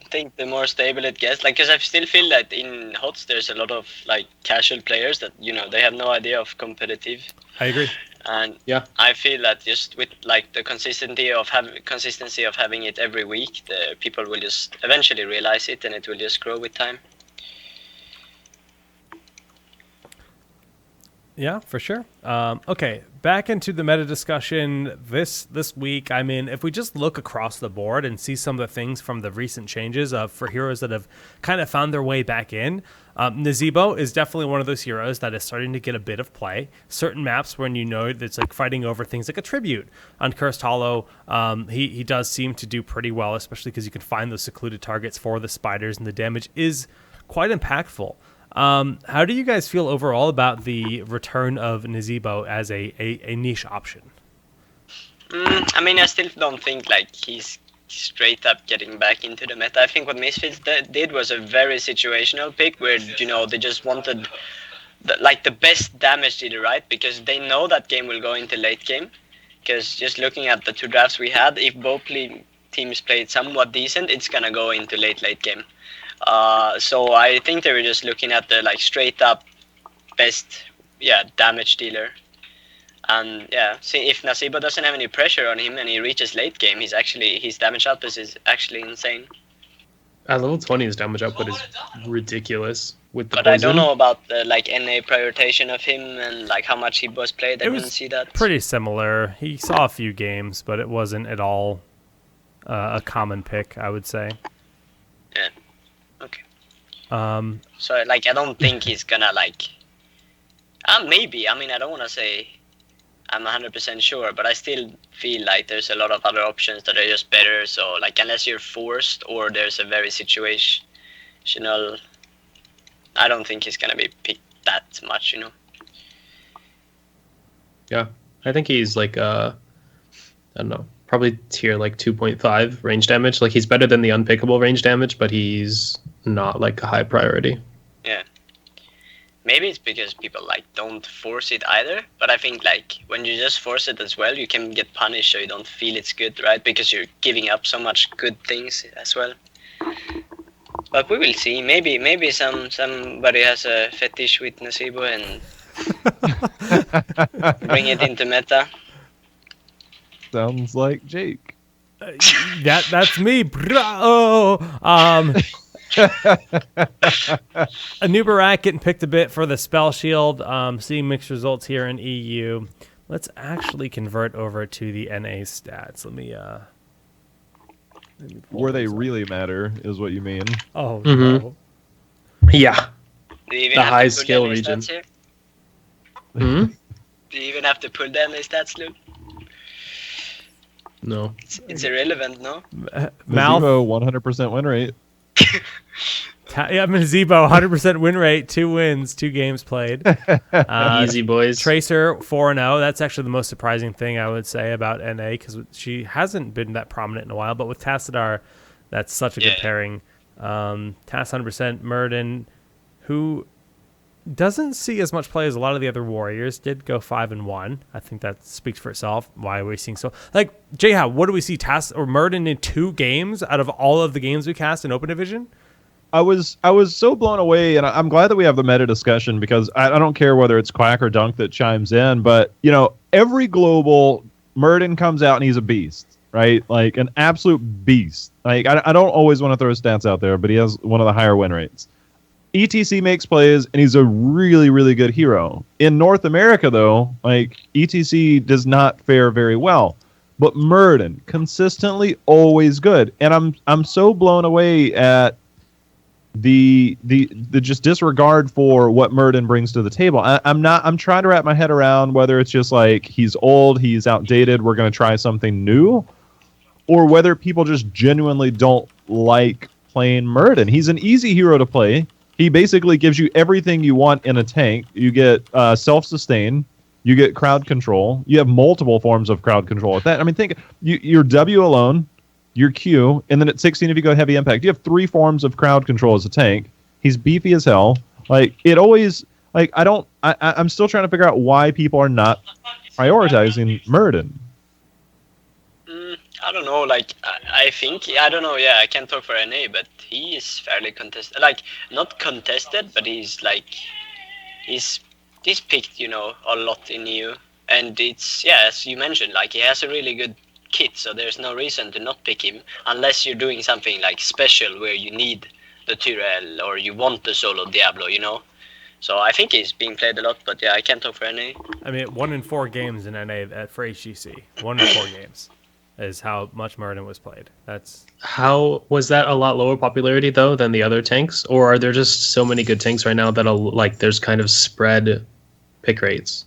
S4: I think the more stable it gets, like, because I still feel that in HOTS there's a lot of like casual players that they have no idea of competitive.
S1: I agree.
S4: And I feel that just with like the consistency of having it every week, the people will just eventually realize it, and it will just grow with time.
S1: Yeah, for sure. Okay, back into the meta discussion this week. I mean, if we just look across the board and see some of the things from the recent changes for heroes that have kind of found their way back in, Nazeebo is definitely one of those heroes that is starting to get a bit of play. Certain maps when it's like fighting over things like a tribute on Cursed Hollow, he does seem to do pretty well, especially because you can find those secluded targets for the spiders, and the damage is quite impactful. How do you guys feel overall about the return of Nazeebo as a niche option?
S4: I mean, I still don't think like he's straight up getting back into the meta. I think what Misfits did was a very situational pick where they just wanted the best damage dealer, right? Because they know that game will go into late game. Because just looking at the two drafts we had, if both teams played somewhat decent, it's gonna go into late game. So I think they were just looking at the like straight up best damage dealer. And see, if Nazeebo doesn't have any pressure on him and he reaches late game, his damage output is actually insane.
S2: At level 20, his damage output is ridiculous with the
S4: But
S2: poison.
S4: I don't know about the like NA prioritization of him and like how much he was played. I didn't see that.
S1: Pretty similar. He saw a few games, but it wasn't at all a common pick, I would say.
S4: Yeah. Okay. So like I don't think he's gonna like. Maybe. I mean, I don't want to say I'm 100% sure, but I still feel like there's a lot of other options that are just better. So like unless you're forced or there's a very situational, I don't think he's gonna be picked that much.
S2: Yeah, I think he's like I don't know, probably tier like 2.5 range damage. Like he's better than the unpickable range damage, but he's not like a high priority.
S4: Yeah. Maybe it's because people like don't force it either, but I think like when you just force it as well, you can get punished so you don't feel it's good, right? Because you're giving up so much good things as well. But we will see. Maybe somebody has a fetish with Nazeebo and bring it into meta.
S3: Sounds like Jake.
S1: That's me, bro. Anubarak getting picked a bit for the spell shield. Seeing mixed results here in EU. Let's actually convert over to the NA stats. Let me
S3: Where they really matter is what you mean.
S1: Oh,
S2: Mhm.
S1: no.
S2: Yeah.
S4: Do you even
S2: The
S4: have to
S2: high
S4: pull
S2: skill
S4: the NA
S2: region.
S4: stats here?
S2: Hmm?
S4: Do you even have to pull the NA stats, Luke?
S2: No.
S4: It's irrelevant, no?
S1: Mouth.
S3: Nazeebo, 100% win rate.
S1: Nazeebo, 100% win rate, 2 wins, 2 games played.
S2: Easy, boys.
S1: Tracer 4-0. That's actually the most surprising thing I would say about NA, because she hasn't been that prominent in a while. But with Tassadar, that's such a good pairing. Tass 100%. Murden, who doesn't see as much play as a lot of the other warriors, did go 5-1. I think that speaks for itself. Why are we seeing so like JHow? What do we see? Tass or Murden in 2 games out of all of the games we cast in Open Division?
S3: I was so blown away, and I'm glad that we have the meta discussion, because I don't care whether it's Quack or Dunk that chimes in, but every global Murden comes out and he's a beast, right? Like an absolute beast. Like I don't always want to throw stats out there, but he has one of the higher win rates. ETC makes plays, and he's a really, really good hero. In North America, though, like ETC does not fare very well. But Murden, consistently always good. And I'm so blown away at the just disregard for what Murden brings to the table. I'm trying to wrap my head around whether it's just like he's old, he's outdated, we're going to try something new, or whether people just genuinely don't like playing Murden. He's an easy hero to play. He basically gives you everything you want in a tank. You get self-sustain. You get crowd control. You have multiple forms of crowd control. At that, I mean, think your W alone your Q, and then at 16 if you go heavy impact. You have 3 forms of crowd control as a tank. He's beefy as hell. Like, it always, like, I'm still trying to figure out why people are not prioritizing Muradin.
S4: I don't know, like, I think, I don't know, yeah, I can't talk for NA, but he is fairly contested. Like, not contested, but he's picked, you know, a lot in EU. And it's, yeah, as you mentioned, like, he has a really good kit, so there's no reason to not pick him, unless you're doing something, like, special, where you need the Tyrell, or you want the solo Diablo, you know? So I think he's being played a lot, but yeah, I can't talk for NA.
S1: I mean, 1 in 4 games in NA for HGC. 1 in 4 games is how much Muradin was played.
S2: How was that a lot lower popularity though than the other tanks, or are there just so many good tanks right now that like there's kind of spread pick rates?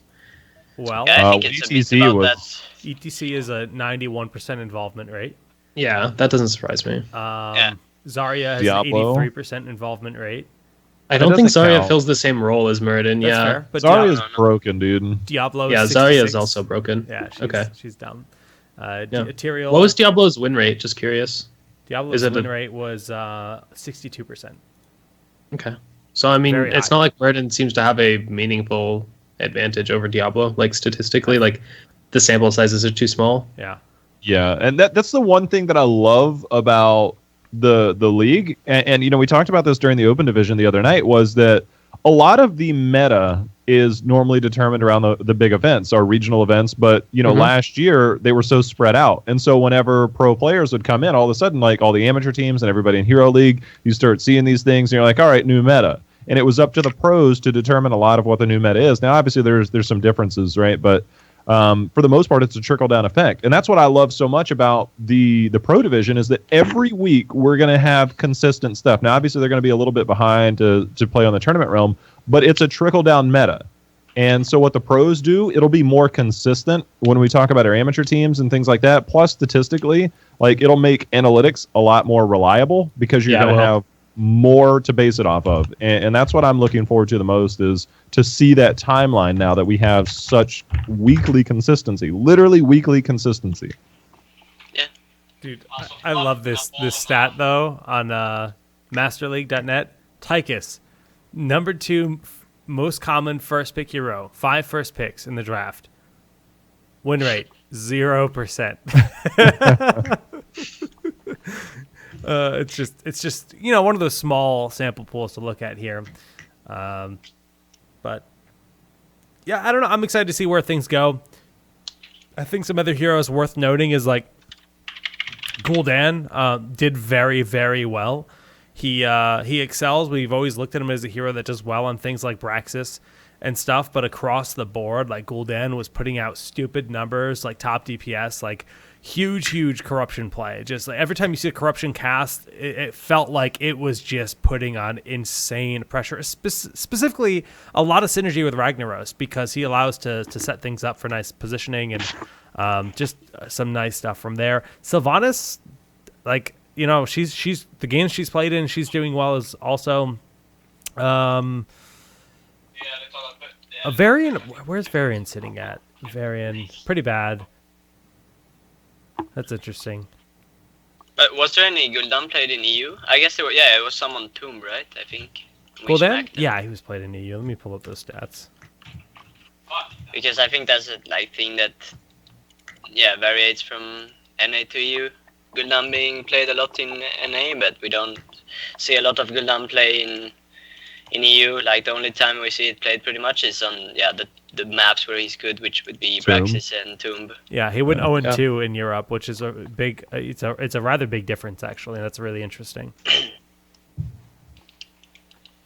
S1: Well,
S4: yeah, I think it's
S3: ETC
S4: a bit about
S3: was
S4: that.
S1: ETC is a 91% involvement rate.
S2: Yeah, that doesn't surprise me.
S1: Zarya has
S3: Diablo.
S1: an 83% involvement rate.
S2: I don't think
S3: doesn't
S2: Zarya
S3: count.
S2: fills the same role as Muradin.
S1: That's
S2: Yeah,
S1: fair, but
S3: Zarya's broken, dude.
S1: Diablo
S2: yeah,
S1: is
S2: Zarya
S1: 66.
S2: is also broken.
S1: Yeah, she's,
S2: Okay.
S1: she's dumb.
S2: Yeah.
S1: Tyrael,
S2: What was Diablo's win rate? Just curious.
S1: Diablo's
S2: is it
S1: win
S2: a-
S1: rate was 62%.
S2: Okay. So I mean,
S1: Very
S2: it's
S1: high.
S2: not like Muradin seems to have a meaningful advantage over Diablo, like statistically. Like the sample sizes are too small.
S1: Yeah.
S3: Yeah, and that's the one thing that I love about the league, and you know, we talked about this during the Open Division the other night, was that a lot of the meta is normally determined around the big events or regional events, but you know, last year they were so spread out, and so whenever pro players would come in, all of a sudden, like all the amateur teams and everybody in Hero League, you start seeing these things, and you're like, all right, new meta. And it was up to the pros to determine a lot of what the new meta is. Now, obviously, there's some differences, right? But for the most part, it's a trickle-down effect. And that's what I love so much about the pro division, is that every week we're going to have consistent stuff. Now, obviously, they're going to be a little bit behind to play on the tournament realm, but it's a trickle-down meta. And so what the pros do, it'll be more consistent when we talk about our amateur teams and things like that. Plus, statistically, like, it'll make analytics a lot more reliable because you're going to have more to base it off of. And that's what I'm looking forward to the most, is to see that timeline now that we have such weekly consistency, literally weekly consistency.
S4: Yeah.
S1: Dude, I love this stat, though, on masterleague.net. Tychus, number 2 most common first pick hero, 5 first picks in the draft. Win rate, 0%. It's just you know, one of those small sample pools to look at here, but yeah, I don't know. I'm excited to see where things go. I think some other heroes worth noting is like Gul'dan did very, very well. He excels. We've always looked at him as a hero that does well on things like Braxis and stuff, but across the board, like, Gul'dan was putting out stupid numbers, like top DPS, like huge corruption play. Just like every time you see a corruption cast, it felt like it was just putting on insane pressure. Specifically, a lot of synergy with Ragnaros, because he allows to set things up for nice positioning and just some nice stuff from there. Sylvanas, like, you know, she's the games she's played in, she's doing well. Is also a Varian. Where's Varian sitting at? Varian, pretty bad. That's interesting.
S4: But was there any Gul'dan played in EU? I guess there were. Yeah, it was some on Tomb, right? I think. We
S1: Gul'dan?
S4: smacked them.
S1: Yeah, he was played in EU. Let me pull up those stats.
S4: Because I think that's a thing that, yeah, varies from NA to EU. Gul'dan being played a lot in NA, but we don't see a lot of Gul'dan play in EU. Like, the only time we see it played pretty much is on the maps where he's good, which would be
S3: Tomb.
S4: Braxis and Tomb.
S1: Yeah, he went 0-2 in Europe, which is a big. It's a rather big difference, actually. That's really interesting.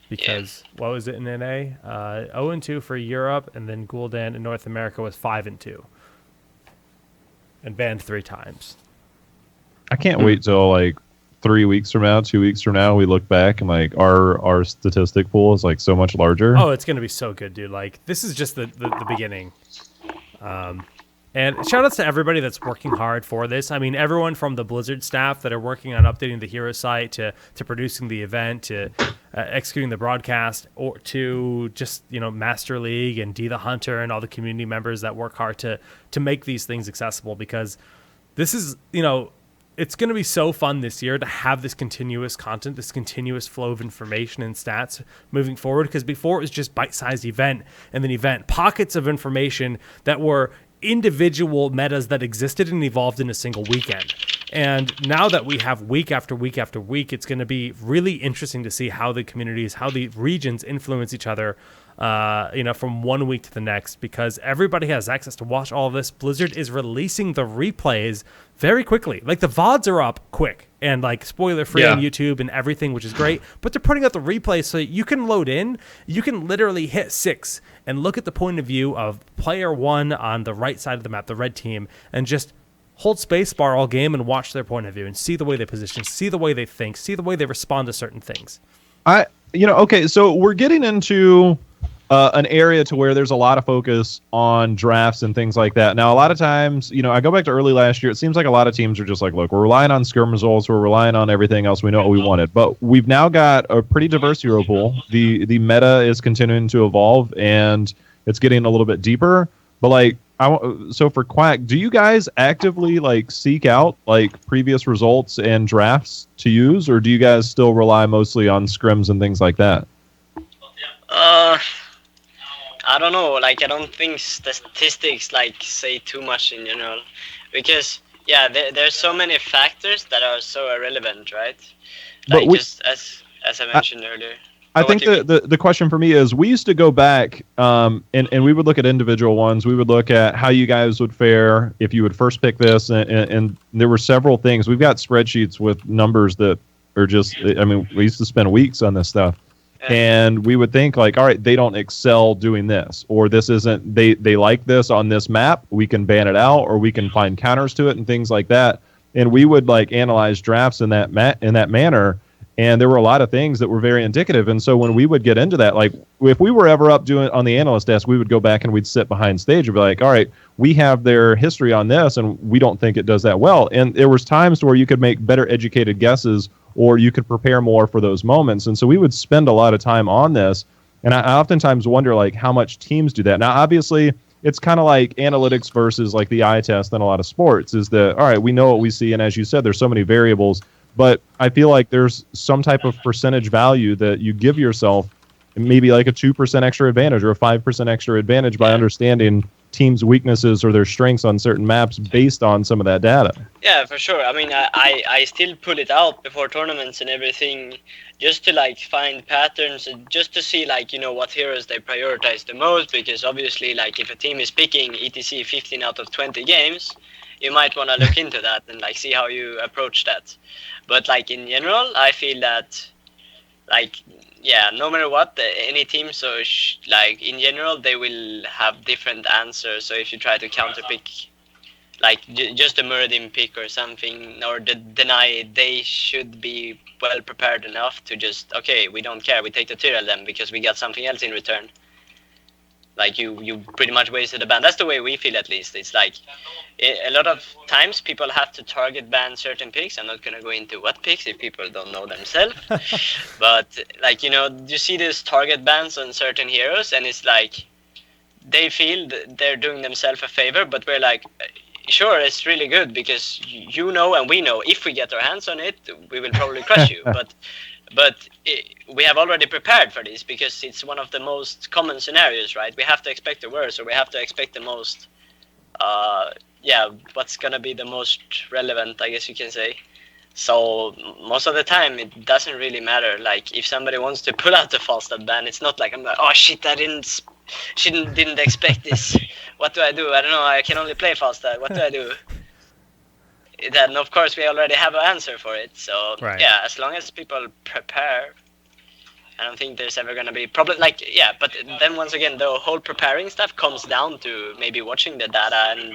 S1: Because what was it in NA? 0-2 for Europe, and then Gul'dan in North America was 5-2, and banned 3 times.
S3: I can't wait till like 3 weeks from now, 2 weeks from now, we look back and like our statistic pool is like so much larger.
S1: Oh, it's gonna be so good, dude. Like, this is just the beginning. And shout outs to everybody that's working hard for this. I mean, everyone from the Blizzard staff that are working on updating the hero site to producing the event to executing the broadcast, or to just, you know, Master League and D the Hunter and all the community members that work hard to make these things accessible, because this is, you know, it's going to be so fun this year to have this continuous content, this continuous flow of information and stats moving forward, because before it was just bite-sized event and then event, pockets of information that were individual metas that existed and evolved in a single weekend. And now that we have week after week after week, it's going to be really interesting to see how the communities, how the regions influence each other, from one week to the next, because everybody has access to watch all of this. Blizzard is releasing the replays very quickly. Like, the VODs are up quick and like spoiler free on YouTube and everything, which is great. But they're putting out the replays so you can load in. You can literally hit 6 and look at the point of view of player 1 on the right side of the map, the red team, and just hold spacebar all game and watch their point of view and see the way they position, see the way they think, see the way they respond to certain things.
S3: Okay, so we're getting into an area to where there's a lot of focus on drafts and things like that. Now, a lot of times, I go back to early last year, it seems like a lot of teams are just like, look, we're relying on scrim results, we're relying on everything else, we know what we wanted. But we've now got a pretty diverse hero pool. The meta is continuing to evolve, and it's getting a little bit deeper. But, so for Quack, do you guys actively, seek out, previous results and drafts to use, or do you guys still rely mostly on scrims and things like that?
S4: I don't know, I don't think statistics say too much in general, because there's so many factors that are so irrelevant, right? Just as I mentioned earlier.
S3: I think the question for me is, we used to go back and we would look at individual ones. We would look at how you guys would fare if you would first pick this, and there were several things. We've got spreadsheets with numbers that are just, we used to spend weeks on this stuff. And we would think all right, they don't excel doing this, or this isn't, they like this on this map, we can ban it out, or we can find counters to it and things like that. And we would analyze drafts in that manner. And there were a lot of things that were very indicative. And so when we would get into that, if we were ever up doing on the analyst desk, we would go back and we'd sit behind stage and be like, all right, we have their history on this, and we don't think it does that well. And there was times where you could make better educated guesses, or you could prepare more for those moments. And so we would spend a lot of time on this. And I oftentimes wonder, how much teams do that. Now, obviously, it's kind of like analytics versus the eye test in a lot of sports, is that, all right, we know what we see. And as you said, there's so many variables. But I feel like there's some type of percentage value that you give yourself, maybe a 2% extra advantage or a 5% extra advantage by understanding teams' weaknesses or their strengths on certain maps based on some of that data.
S4: Yeah, for sure. I still pull it out before tournaments and everything, just to find patterns and just to see what heroes they prioritize the most, because obviously if a team is picking ETC 15 out of 20 games, you might want to look into that and see how you approach that. But in general, I feel that no matter what, any team, so in general, they will have different answers. So if you try to counter pick, just a Muradin pick or something, or deny, they should be well prepared enough to just, okay, we don't care, we take the Tyrell then because we got something else in return. You pretty much wasted a ban. That's the way we feel, at least. It's a lot of times people have to target ban certain picks. I'm not going to go into what picks if people don't know themselves. But, you see these target bans on certain heroes, and it's they feel that they're doing themselves a favor, but we're sure, it's really good because and we know if we get our hands on it, we will probably crush you. But we have already prepared for this because it's one of the most common scenarios, right? We have to expect the worst, or we have to expect the most, what's going to be the most relevant, I guess you can say. So most of the time, it doesn't really matter. If somebody wants to pull out the Falstad ban, it's not I'm oh shit, I didn't expect this. What do? I don't know, I can only play Falstad. What do I do? Then of course we already have an answer for it. So
S1: right.
S4: As long as people prepare, I don't think there's ever gonna be problem. But then once again, the whole preparing stuff comes down to maybe watching the data and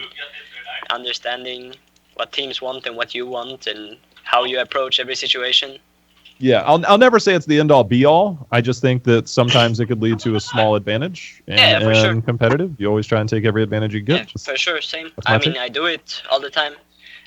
S4: understanding what teams want and what you want and how you approach every situation.
S3: Yeah, I'll never say it's the end all be all. I just think that sometimes it could lead to a small advantage and
S4: sure.
S3: Competitive. You always try and take every advantage you get.
S4: Yeah, for sure, same. I do it all the time.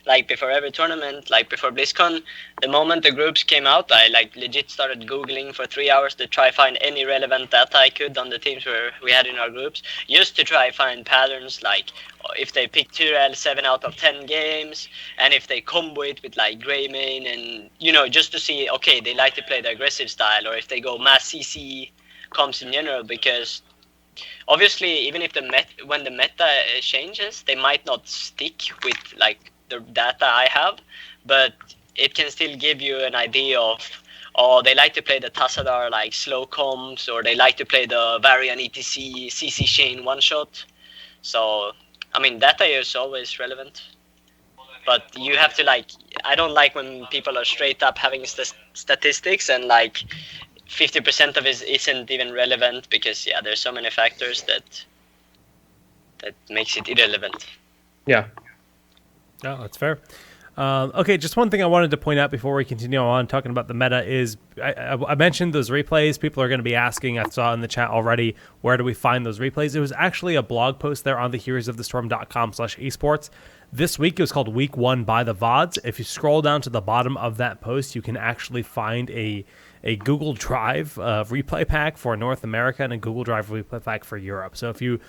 S4: like before every tournament, like before BlizzCon, the moment the groups came out, I like legit started Googling for 3 hours to try find any relevant data I could on the teams where we had in our groups, just to try find patterns, like if they pick Tyrell 7 out of 10 games, and if they combo it with like Greymane, and you know, just to see, okay, they like to play the aggressive style, or if they go mass CC comps in general, because obviously even if when the meta changes, they might not stick with like the data I have, but it can still give you an idea of, oh, they like to play the Tassadar like slow comps, or they like to play the Varian ETC CC chain one shot. So I mean, data is always relevant, but you have to like, I don't like when people are straight up having statistics and like 50% of it isn't even relevant, because yeah, there's so many factors that makes it irrelevant.
S2: Yeah.
S1: Oh, that's fair. Okay, just one thing I wanted to point out before we continue on talking about the meta is I mentioned those replays. People are going to be asking, I saw in the chat already, where do we find those replays? It was actually a blog post there on the heroesofthestorm.com/esports. This week it was called Week 1 by the VODs. If you scroll down to the bottom of that post, you can actually find a Google Drive replay pack for North America and a Google Drive replay pack for Europe. So if you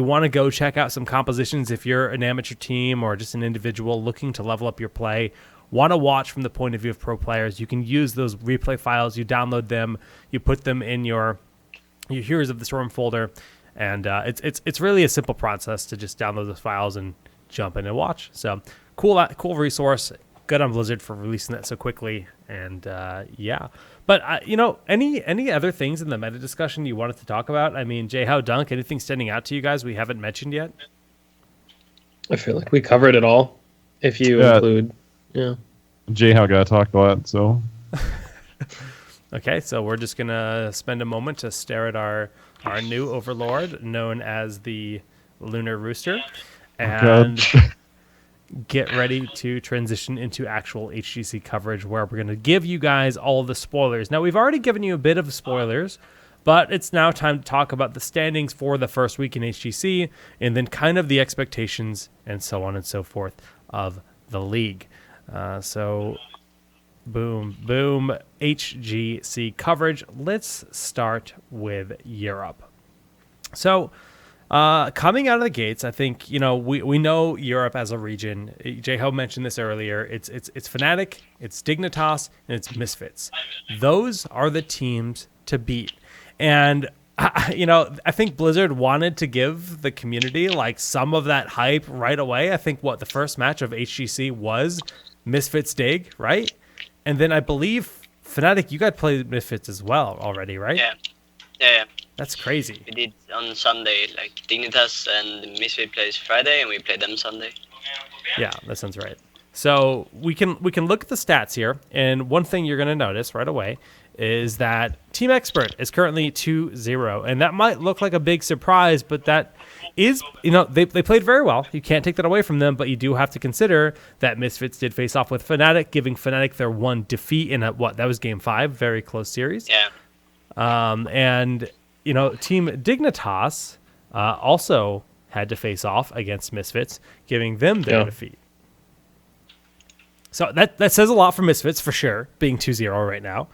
S1: want to go check out some compositions, if you're an amateur team or just an individual looking to level up your play, want to watch from the point of view of pro players, you can use those replay files. You download them, you put them in your Heroes of the Storm folder, and it's really a simple process to just download those files and jump in and watch. So cool resource. Good on Blizzard for releasing that so quickly, and yeah. But any other things in the meta discussion you wanted to talk about? I mean, JHow, Dunk, anything standing out to you guys we haven't mentioned yet?
S2: I feel like we covered it all. If you include,
S3: JHow got talked a lot, so.
S1: Okay, so we're just gonna spend a moment to stare at our new overlord, known as the Lunar Rooster, and get ready to transition into actual HGC coverage, where we're going to give you guys all the spoilers. Now, we've already given you a bit of spoilers, but it's now time to talk about the standings for the first week in HGC, and then kind of the expectations and so on and so forth of the league. So, boom, HGC coverage. Let's start with Europe. So, coming out of the gates, I think, we know Europe as a region. JHow mentioned this earlier. It's Fnatic, it's Dignitas, and it's Misfits. Those are the teams to beat. And I think Blizzard wanted to give the community like some of that hype right away. I think the first match of HGC was Misfits Dig, right? And then I believe Fnatic, you guys played Misfits as well already, right?
S4: Yeah.
S1: That's crazy.
S4: We did on Sunday, like Dignitas and Misfit plays Friday, and we played them Sunday.
S1: Yeah, that sounds right. So we can look at the stats here, and one thing you're going to notice right away is that Team Expert is currently 2-0, and that might look like a big surprise, but that is, they played very well. You can't take that away from them, but you do have to consider that Misfits did face off with Fnatic, giving Fnatic their one defeat in that was Game 5, very close series.
S4: Yeah.
S1: And Team Dignitas also had to face off against Misfits, giving them their defeat. So that says a lot for Misfits, for sure, being 2-0 right now.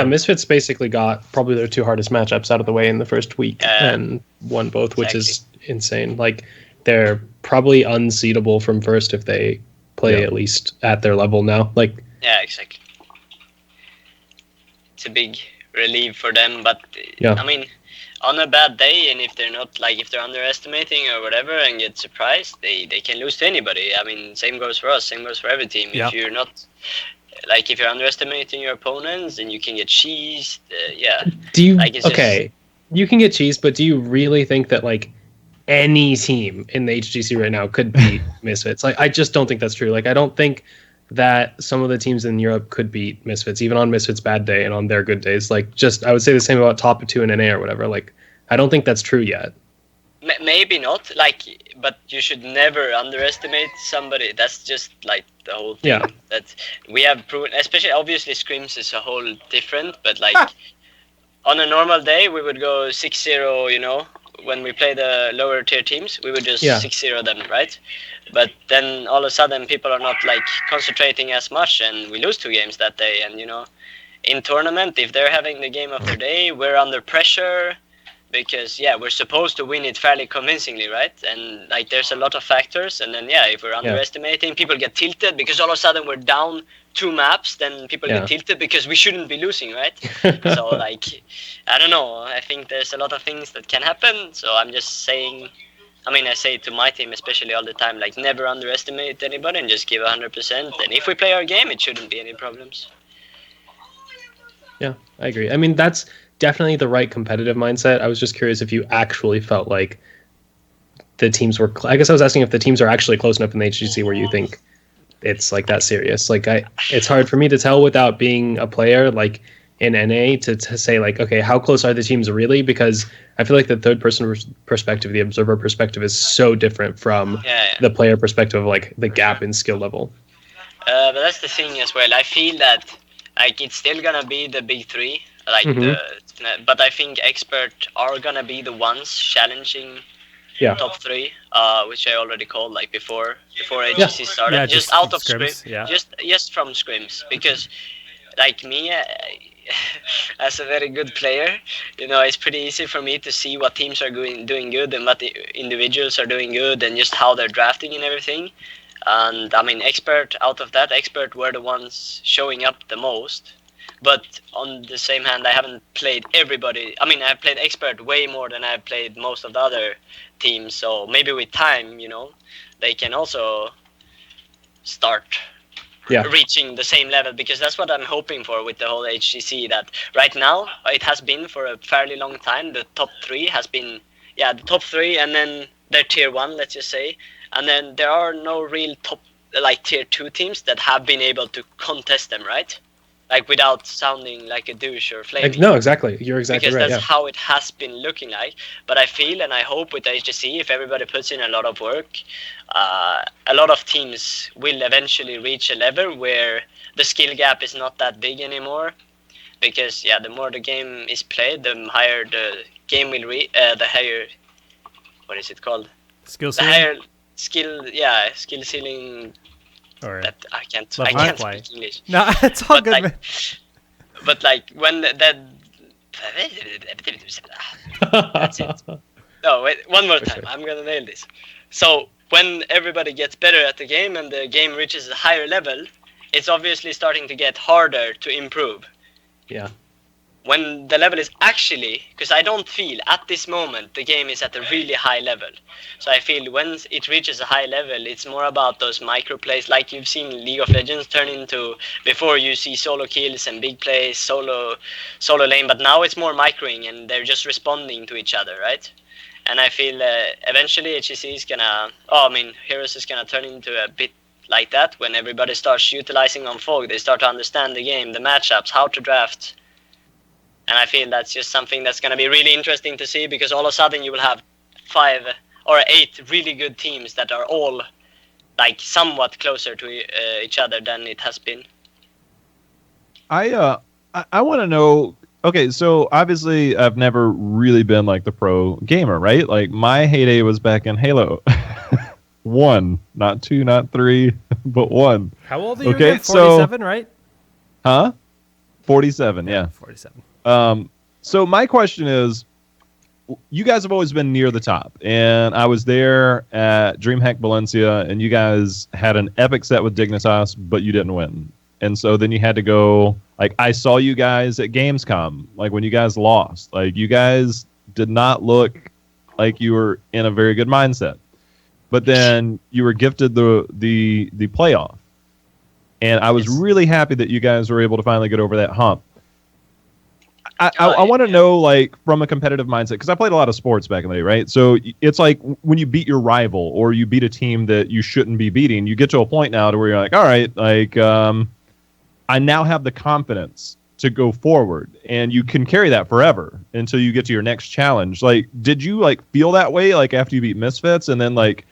S2: Misfits basically got probably their two hardest matchups out of the way in the first week and won both, which is insane. Like, they're probably unseedable from first if they play at least at their level now. Like,
S4: yeah, exactly. It's a big relief for them, but I mean, on a bad day, and if they're underestimating or whatever and get surprised, they can lose to anybody. I mean, same goes for us, same goes for every team. If you're not, if you're underestimating your opponents, then you can get cheesed.
S2: Do you you can get cheesed, but do you really think that any team in the HGC right now could beat Misfits? I just don't think that's true. I don't think that some of the teams in Europe could beat Misfits, even on Misfits' bad day and on their good days. I would say the same about top 2 in NA or whatever. I don't think that's true yet.
S4: Maybe not. But you should never underestimate somebody. That's just the whole thing. Yeah. That we have proven, especially obviously scrims is a whole different. But on a normal day, we would go 6-0. when we play the lower tier teams, we would just
S2: Yeah.
S4: 6-0 them, right? But then all of a sudden people are not like concentrating as much, and we lose 2 games that day. And in tournament, if they're having the game of their day, we're under pressure because we're supposed to win it fairly convincingly, right? And like there's a lot of factors, and then if we're underestimating, people get tilted because all of a sudden we're down 2 maps, then people get tilted because we shouldn't be losing, right? So like I don't know, I think there's a lot of things that can happen. So I'm just saying, I say it to my team especially all the time, like never underestimate anybody and just give 100%, and if we play our game it shouldn't be any problems.
S2: Yeah, I agree. I mean, that's definitely the right competitive mindset. I was just curious if you actually felt like the teams were... I guess I was asking if the teams are actually close enough in the HGC where you think it's like that serious. Like, it's hard for me to tell without being a player like in NA to say like, okay, how close are the teams really? Because I feel like the third person perspective, the observer perspective, is so different from the player perspective of like the gap in skill level.
S4: But that's the thing as well. I feel that like it's still gonna be the big 3, like but I think expert are gonna be the ones challenging top 3, which I already called like before HGC started.
S1: Yeah,
S4: just out of
S1: scrims.
S4: Just from scrims, because like me, as a very good player, it's pretty easy for me to see what teams are doing good and what the individuals are doing good and just how they're drafting and everything. And expert, out of that, expert were the ones showing up the most. But on the same hand, I haven't played everybody. I've played expert way more than I've played most of the other teams. So maybe with time, they can also start reaching the same level, because that's what I'm hoping for with the whole HGC. That right now, it has been for a fairly long time, the top 3 has been, the top 3, and then they're tier 1, let's just say. And then there are no real top, like tier 2 teams that have been able to contest them, right? Like without sounding like a douche or flaming.
S2: No, exactly. You're exactly
S4: because
S2: right.
S4: Because that's how it has been looking like. But I feel and I hope with HGC, if everybody puts in a lot of work, a lot of teams will eventually reach a level where the skill gap is not that big anymore. Because the more the game is played, the higher the game will the higher, what is it called?
S1: Skill
S4: The
S1: ceiling?
S4: higher skill ceiling.
S1: Or
S4: That I can't
S1: play.
S4: speak English.
S1: No, it's all
S4: But
S1: good.
S4: like,
S1: man.
S4: but like when that. That's it. No, wait, one more time. I'm gonna nail this. So when everybody gets better at the game and the game reaches a higher level, it's obviously starting to get harder to improve.
S2: Yeah.
S4: When the level is actually, because I don't feel at this moment the game is at a really high level. So I feel when it reaches a high level, it's more about those micro plays, like you've seen League of Legends turn into before. You see solo kills and big plays, solo lane, but now it's more microing and they're just responding to each other, right? And I feel eventually HGC is gonna, Heroes is gonna turn into a bit like that when everybody starts utilizing on Fog. They start to understand the game, the matchups, how to draft. And I feel that's just something that's going to be really interesting to see, because all of a sudden you will have 5 or 8 really good teams that are all like somewhat closer to each other than it has been.
S3: I want to know. Okay, so obviously I've never really been like the pro gamer, right? Like my heyday was back in Halo 1, not 2, not 3, but 1.
S1: How old are you?
S3: Okay,
S1: again? 47, right?
S3: Huh? 47, yeah.
S1: 47.
S3: So my question is, you guys have always been near the top, and I was there at DreamHack Valencia, and you guys had an epic set with Dignitas, but you didn't win. And so then you had to go, like, I saw you guys at Gamescom, like when you guys lost. Like, you guys did not look like you were in a very good mindset. But then you were gifted the playoff. And I was really happy that you guys were able to finally get over that hump. I want to know, like, from a competitive mindset, because I played a lot of sports back in the day, right? So it's like when you beat your rival or you beat a team that you shouldn't be beating, you get to a point now to where you're like, all right, like, I now have the confidence to go forward, and you can carry that forever until you get to your next challenge. Like, did you, like, feel that way, like, after you beat Misfits, and then, like,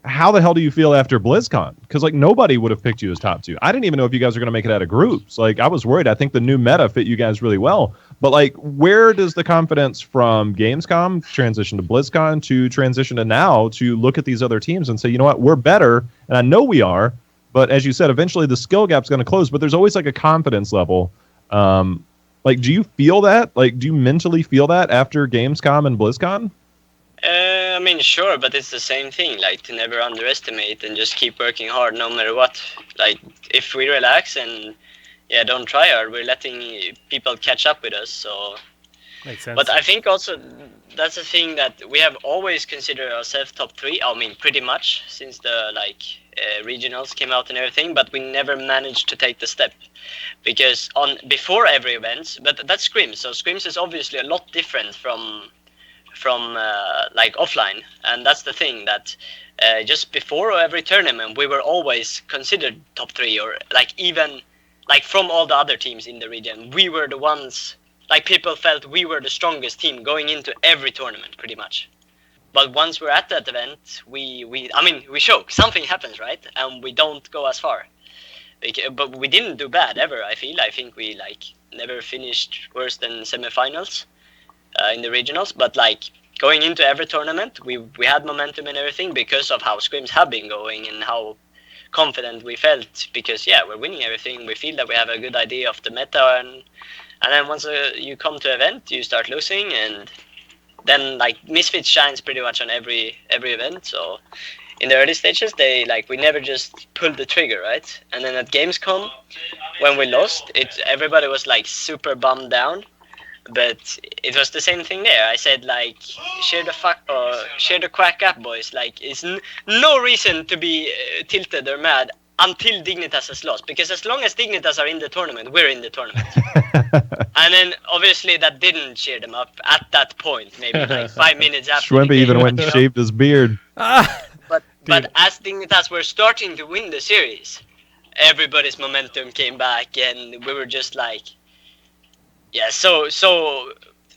S3: how the hell do you feel after BlizzCon? Because like nobody would have picked you as top 2. I didn't even know if you guys were going to make it out of groups. Like I was worried. I think the new meta fit you guys really well. But like, where does the confidence from Gamescom transition to BlizzCon to transition to now to look at these other teams and say, you know what, we're better, and I know we are. But as you said, eventually the skill gap's going to close. But there's always like a confidence level. Like, do you feel that? Like, do you mentally feel that after Gamescom and BlizzCon?
S4: I mean, sure, but it's the same thing. Like, to never underestimate and just keep working hard no matter what. Like, if we relax and don't try hard, we're letting people catch up with us. So,
S1: Makes sense.
S4: but I think also that's the thing that we have always considered ourselves top 3. I mean, pretty much since the regionals came out and everything. But we never managed to take the step because before every event. But that's Scrims. So Scrims is obviously a lot different from offline, and that's the thing that just before every tournament we were always considered top 3, or even from all the other teams in the region, we were the ones, people felt we were the strongest team going into every tournament pretty much. But once we're at that event, we choke, something happens, right, and we don't go as far. But we didn't do bad ever. I think we never finished worse than semifinals in the regionals, but going into every tournament, we had momentum and everything because of how scrims have been going and how confident we felt. Because we're winning everything. We feel that we have a good idea of the meta, and then once you come to event, you start losing, and then Misfits shines pretty much on every event. So in the early stages, we never just pulled the trigger, right? And then at Gamescom, when we lost, everybody was super bummed down. But it was the same thing there. I said share the quack up, boys. It's no reason to be tilted or mad until Dignitas has lost, because as long as Dignitas are in the tournament, we're in the tournament. And then obviously that didn't cheer them up at that point. Maybe 5 minutes after.
S3: Schwempe even went and shaved his beard.
S4: But as Dignitas were starting to win the series, everybody's momentum came back, and we were just so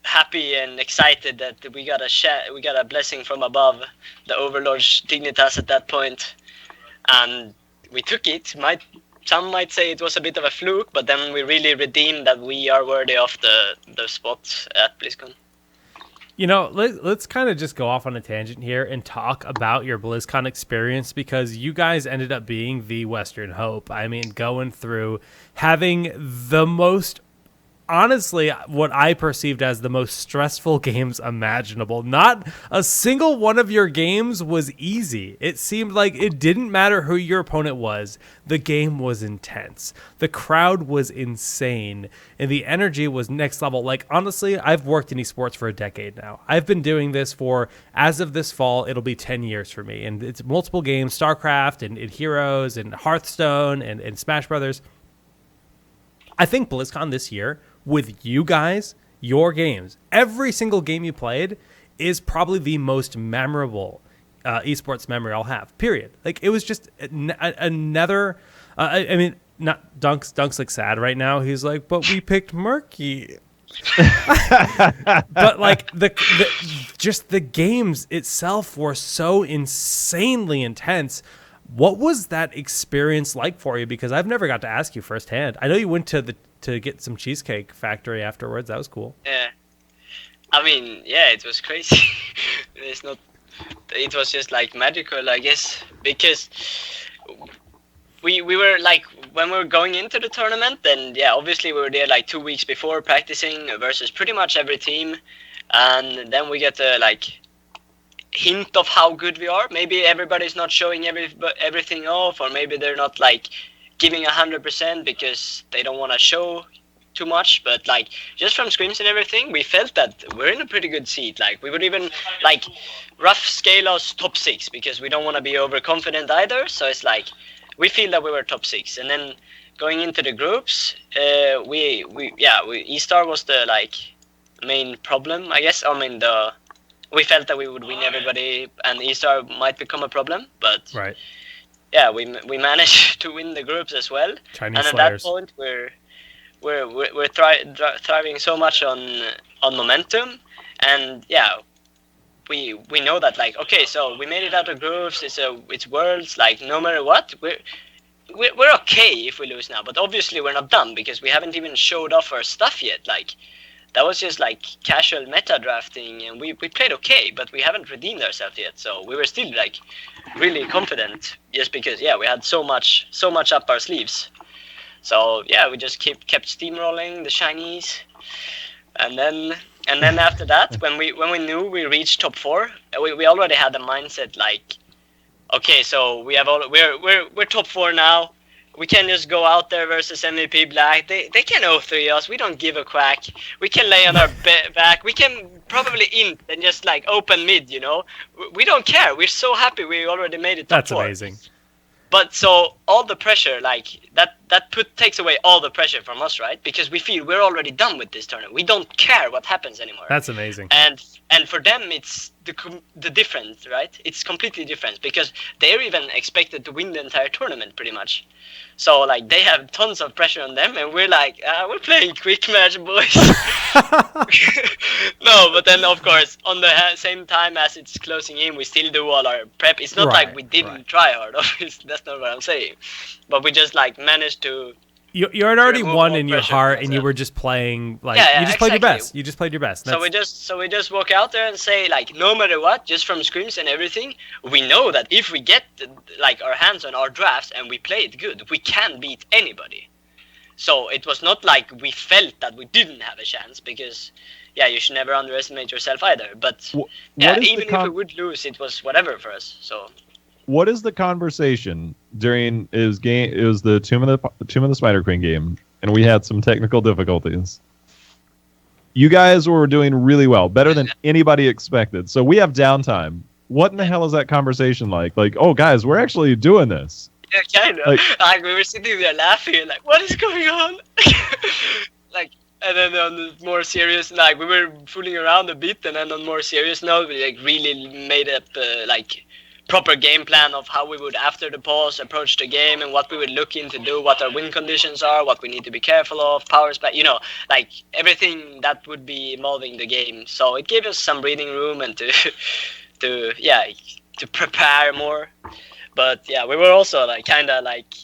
S4: happy and excited that we got a blessing from above, the Overlord Dignitas at that point, and we took it. Some might say it was a bit of a fluke, but then we really redeemed that we are worthy of the spot at BlizzCon.
S1: You know, let's kind of just go off on a tangent here and talk about your BlizzCon experience, because you guys ended up being the Western Hope. I mean, going through having the most, honestly, what I perceived as the most stressful games imaginable. Not a single one of your games was easy. It seemed like it didn't matter who your opponent was. The game was intense. The crowd was insane. And the energy was next level. Honestly, I've worked in esports for a decade now. I've been doing this for, as of this fall, it'll be 10 years for me. And it's multiple games, StarCraft and Heroes and Hearthstone and Smash Brothers. I think BlizzCon this year, with you guys, your games, every single game you played is probably the most memorable esports memory I'll have, period. It was just another, I mean, not Dunk's sad right now. He's but we picked Murky. But just the games itself were so insanely intense. What was that experience like for you? Because I've never got to ask you firsthand. I know you went to get some Cheesecake Factory afterwards. That was cool.
S4: Yeah. I mean, it was crazy. It was just magical, I guess, because we were when we were going into the tournament, then obviously we were there 2 weeks before practicing versus pretty much every team, and then we get the hint of how good we are. Maybe everybody's not showing everything off, or maybe they're not giving 100% because they don't want to show too much. But just from scrims and everything, we felt that we're in a pretty good seat. We would even rough scale us top 6, because we don't want to be overconfident either. So it's we feel that we were top 6, and then going into the groups, E-Star was the main problem, I guess. I mean, we felt that we would win everybody, and E-Star might become a problem, but
S1: right.
S4: We managed to win the groups as well.
S1: Chinese
S4: and at
S1: Slayers.
S4: that point, we're thriving so much on momentum, and we know that, like, okay, so we made it out of groups. It's worlds. Like, no matter what, we're okay if we lose now. But obviously we're not done because we haven't even showed off our stuff yet. Like, that was just like casual meta drafting, and we played okay, but we haven't redeemed ourselves yet. So we were still like really confident, just because we had so much up our sleeves. So we just kept steamrolling the shinies, and then after that, when we knew we reached top 4, we already had the mindset like, okay, so we're top 4 now. We can just go out there versus MVP Black. They can 0-3 us. We don't give a quack. We can lay on our back. We can probably int and just like open mid. We don't care. We're so happy we already made it top 4.
S1: That's amazing.
S4: But so all the pressure, like that takes away all the pressure from us, right? Because we feel we're already done with this tournament. We don't care what happens anymore.
S1: That's amazing.
S4: And for them, it's the difference, right? It's completely different because they're even expected to win the entire tournament pretty much. So like they have tons of pressure on them, and we're like, we're playing quick match, boys. No, but then of course on the same time as it's closing in, we still do all our prep. It's not like we didn't try hard. Obviously, that's not what I'm saying. But we just like managed to.
S1: You had already won in your heart, and you were just playing like you just played your best. You just played your best.
S4: So we just walk out there and say like, no matter what, just from scrims and everything, we know that if we get like our hands on our drafts and we play it good, we can beat anybody. So it was not like we felt that we didn't have a chance, because you should never underestimate yourself either. But even if we would lose, it was whatever for us. So.
S3: What is the conversation during his game? It was the Tomb of the Spider Queen game, and we had some technical difficulties. You guys were doing really well, better than anybody expected. So we have downtime. What in the hell is that conversation like? Like, oh, guys, we're actually doing this.
S4: Yeah, kind of. Like we were sitting there laughing, and like, what is going on? Like, and then on the more serious, like we were fooling around a bit, and then on more serious note, we like really made up like. Proper game plan of how we would, after the pause, approach the game and what we would look in to do, what our win conditions are, what we need to be careful of, power spike, like everything that would be involving the game. So it gave us some breathing room and to prepare more. But we were also like kind of like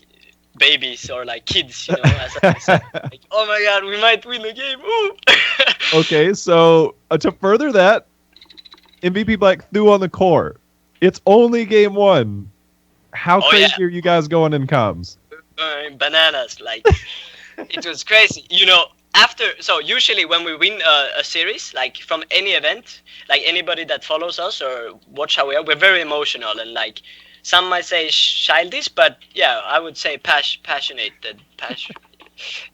S4: babies or like kids, as I said, like, oh my god, we might win the game. Ooh.
S3: Okay, so to further that, MVP Black threw on the core. It's only game 1. How crazy are you guys going in comms?
S4: Bananas, like it was crazy. So usually when we win a series, like from any event, like anybody that follows us or watch how we're very emotional, and like some might say childish, but I would say passionate.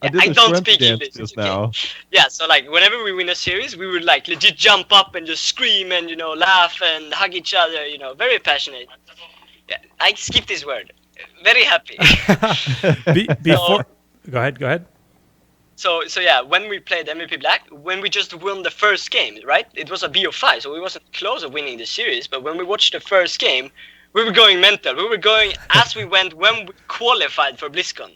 S4: I don't speak English just now. Yeah, so like whenever we win a series, we would like legit jump up and just scream and laugh and hug each other. Very passionate. Yeah, I skipped this word. Very happy.
S1: Before, go ahead.
S4: So when we played MVP Black, when we just won the first game, right? It was a BO5, so we wasn't close to winning the series. But when we watched the first game, we were going mental. We were going as we went when we qualified for BlizzCon.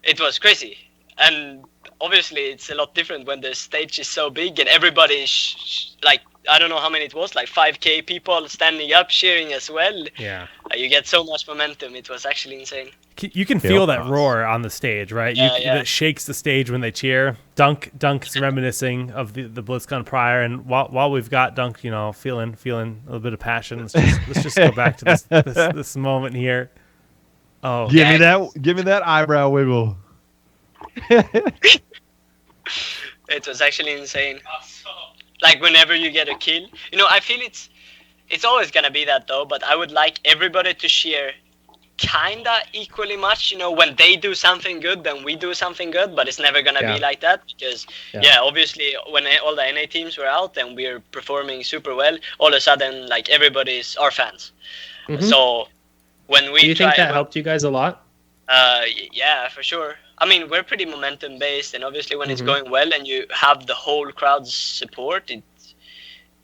S4: It was crazy, and obviously it's a lot different when the stage is so big and everybody is like, I don't know how many it was, like 5k people standing up cheering as well.
S1: Yeah,
S4: you get so much momentum. It was actually insane.
S1: You can feel that roar on the stage, right? That shakes the stage when they cheer. Dunk's reminiscing of the BlizzCon prior, and while we've got Dunk, feeling a little bit of passion, let's just go back to this moment here. Oh,
S3: give me that eyebrow wiggle.
S4: It was actually insane. Like whenever you get a kill, I feel it's always gonna be that though. But I would like everybody to cheer kinda equally much. When they do something good, then we do something good. But it's never gonna be like that because obviously when all the NA teams were out and we're performing super well, all of a sudden like everybody's our fans. Mm-hmm. So. Do
S2: you think that helped you guys a lot?
S4: Yeah, for sure. I mean, we're pretty momentum based, and obviously when it's going well and you have the whole crowd's support,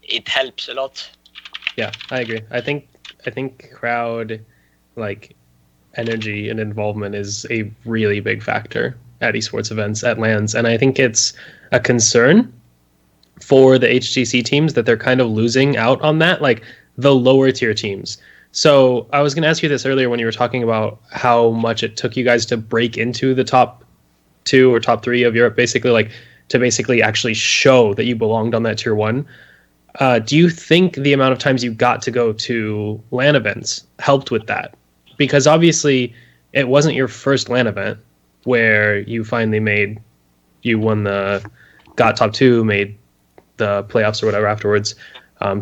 S4: it helps a lot.
S2: Yeah, I agree. I think crowd like energy and involvement is a really big factor at esports events, at LANs, and I think it's a concern for the HGC teams that they're kind of losing out on that, like the lower tier teams. So I was going to ask you this earlier when you were talking about how much it took you guys to break into the top 2 or top 3 of Europe, basically, like to basically actually show that you belonged on that tier 1. Do you think the amount of times you got to go to LAN events helped with that? Because obviously it wasn't your first LAN event where you finally got top 2, made the playoffs or whatever afterwards.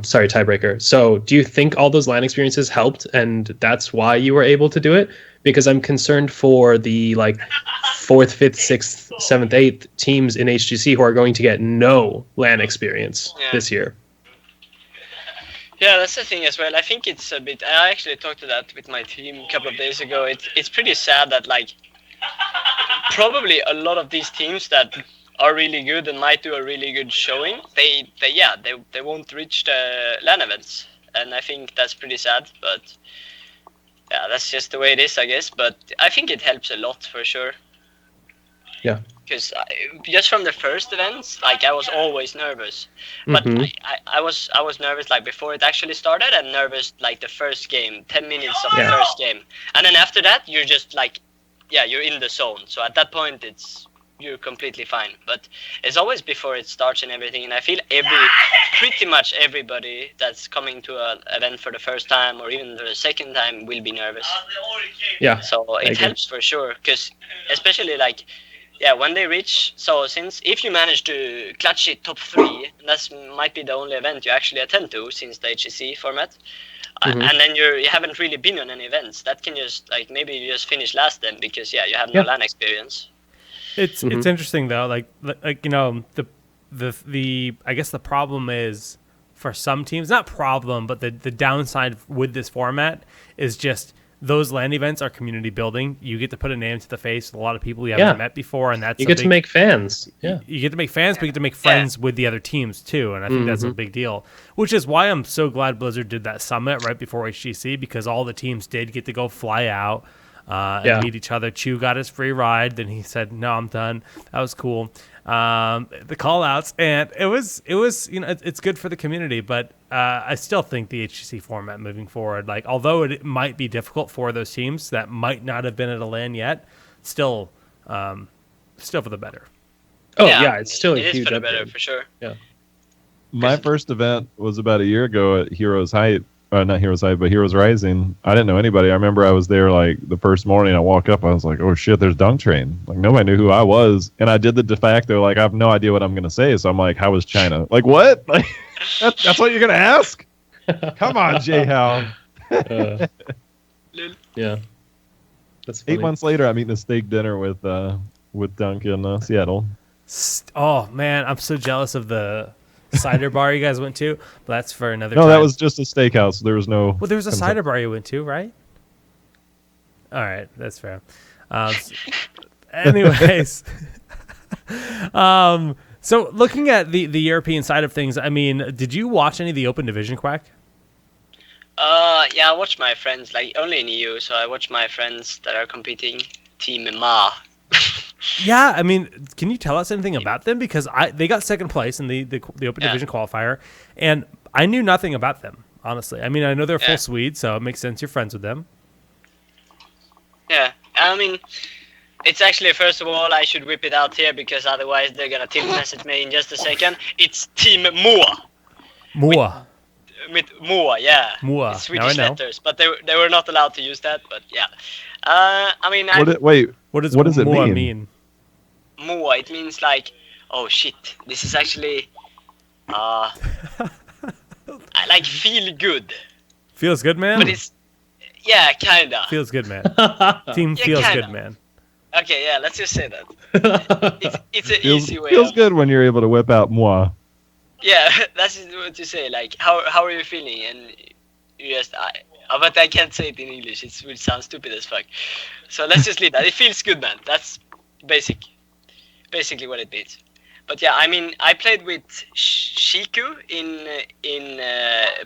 S2: Sorry, tiebreaker. So do you think all those LAN experiences helped and that's why you were able to do it? Because I'm concerned for the like 4th, 5th, 6th, 7th, 8th teams in HGC who are going to get no LAN experience this year.
S4: Yeah, that's the thing as well. I think it's a bit. I actually talked to that with my team a couple of days ago. It's pretty sad that like probably a lot of these teams that are really good and might do a really good showing, they won't reach the LAN events, and I think that's pretty sad. But yeah, that's just the way it is, I guess. But I think it helps a lot for sure.
S2: Yeah.
S4: Because just from the first events, like I was always nervous, but I was nervous like before it actually started, and nervous like the first game, 10 minutes of the first game, and then after that you're just like, you're in the zone. So at that point you're completely fine. But it's always before it starts and everything, and I feel pretty much everybody that's coming to an event for the first time or even the second time will be nervous.
S2: Yeah.
S4: So it helps for sure, because especially like. Yeah, when they reach, if you manage to clutch it top 3, that might be the only event you actually attend to since the HGC format, and then you haven't really been on any events, that can just, like, maybe you just finish last then because, you have no LAN experience.
S1: It's interesting, though, like you know, the I guess the problem is, for some teams, not problem, but the downside with this format is just, those LAN events are community building. You get to put a name to the face of a lot of people you haven't met before, and that's
S2: you get to make fans. Yeah,
S1: you get to make fans, but you get to make friends with the other teams too, and I think that's a big deal. Which is why I'm so glad Blizzard did that summit right before HGC, because all the teams did get to go fly out and meet each other. Chew got his free ride, then he said, "No, I'm done." That was cool. The call outs, and it was it's good for the community, but I still think the HGC format moving forward, like, although it might be difficult for those teams that might not have been at a LAN yet, still for the better.
S2: Oh yeah, it's still a huge
S4: is for the
S2: upgrade.
S4: better for sure.
S2: Yeah.
S3: My first event was about a year ago at Heroes Hype. Not Heroes Hype, but Heroes Rising. I didn't know anybody. I remember I was there like the first morning. I walk up, I was like, "Oh shit, there's Dunk Train!" Like nobody knew who I was, and I did the de facto. Like I have no idea what I'm gonna say, so I'm like, "How was China?" Like what? Like that's what you're gonna ask? Come on, JHow.
S2: Yeah, that's funny.
S3: 8 months later, I'm eating a steak dinner with Dunk in Seattle.
S1: Oh man, I'm so jealous of the cider bar you guys went to, but that's for another time.
S3: No, that was just a steakhouse. There was no.
S1: Well, there was a cider bar you went to, right? All right, that's fair. Anyways, so looking at the European side of things, I mean, did you watch any of the Open Division, Quack?
S4: Yeah, I watch my friends, like only in EU, so I watch my friends that are competing. Team Ma.
S1: Yeah, I mean, can you tell us anything about them? Because they got second place in the Open Division qualifier, and I knew nothing about them, honestly. I mean, I know they're full Swede, so it makes sense you're friends with them.
S4: Yeah, I mean, it's actually, first of all, I should whip it out here, because otherwise they're going to team message me in just a second. It's Team Moa.
S1: Moa.
S4: With Moa, yeah.
S1: Moa.
S4: It's Swedish letters, but they were not allowed to use that, but yeah. I mean,
S3: what does it mean?
S4: Moa, it means like, oh shit, this is actually, I like feel good.
S1: Feels good, man?
S4: But it's, yeah, kinda.
S1: Feels good, man. Team feels good, man.
S4: Okay, yeah, let's just say that. It's an easy way.
S3: Feels good when you're able to whip out moi.
S4: Yeah, that's what you say. Like, how are you feeling? And you just, but I can't say it in English. It would sound stupid as fuck. So let's just leave that. It feels good, man. That's basically what it means. But yeah, I mean, I played with Shiku in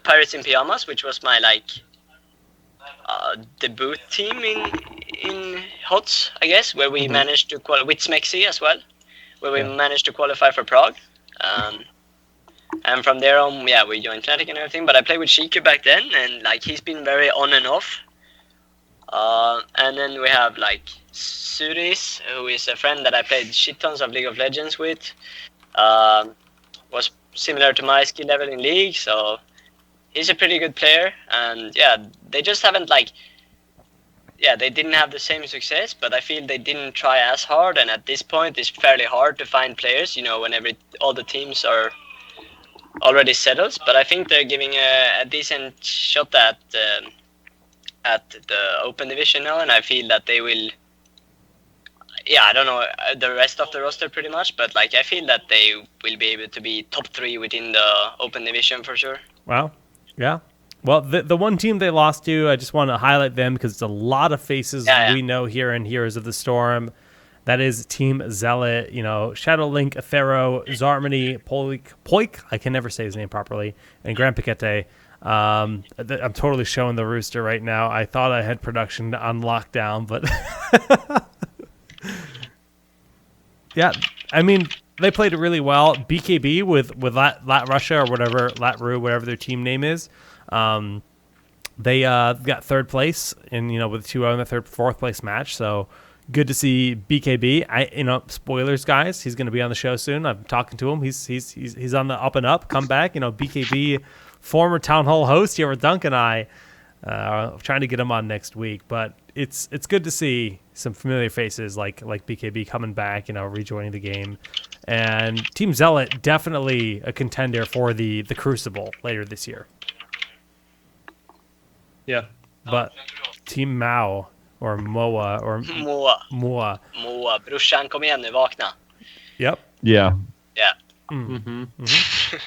S4: Pirates in Pyjamas, which was my like debut team in HOTS, I guess, where we managed to qualify with Smexy as well, where we managed to qualify for Prague. And from there on, yeah, we joined Fnatic and everything. But I played with Shiku back then, and like he's been very on and off. And then we have like Suris, who is a friend that I played shit tons of League of Legends with. Was similar to my skill level in League, so he's a pretty good player. And yeah, they just haven't like, yeah, they didn't have the same success, but I feel they didn't try as hard. And at this point, it's fairly hard to find players, you know, when all the teams are already settled. But I think they're giving a decent shot at the open division now, and I feel that they will. Yeah, I don't know the rest of the roster pretty much, but like I feel that they will be able to be top 3 within the open division for sure.
S1: Wow. Yeah. Well, the one team they lost to, I just want to highlight them because it's a lot of faces we know here in Heroes of the Storm. That is Team Zealot, you know, Shadowlink, Athero, Zarmany, Poik, I can never say his name properly, and Grand Piquete. I'm totally showing the rooster right now. I thought I had production on lockdown, but yeah, I mean, they played it really well. BKB with Lat Russia or whatever, Latru, whatever their team name is. They got third place in, you know, with 2-0 in the fourth place match. So good to see BKB. You know, spoilers, guys. He's going to be on the show soon. I'm talking to him. He's on the up and up. Come back. You know, BKB, former TownHall host here with Dunk and I. Trying to get him on next week, but it's good to see some familiar faces like BKB coming back, you know, rejoining the game, and Team Zealot definitely a contender for the Crucible later this year.
S2: Yeah,
S1: but Team Mao or Moa or Moa,
S4: brorsan, kom igen nu, vakna.
S1: Yep.
S3: Yeah.
S4: Yeah.
S1: Mm-hmm. Mm-hmm.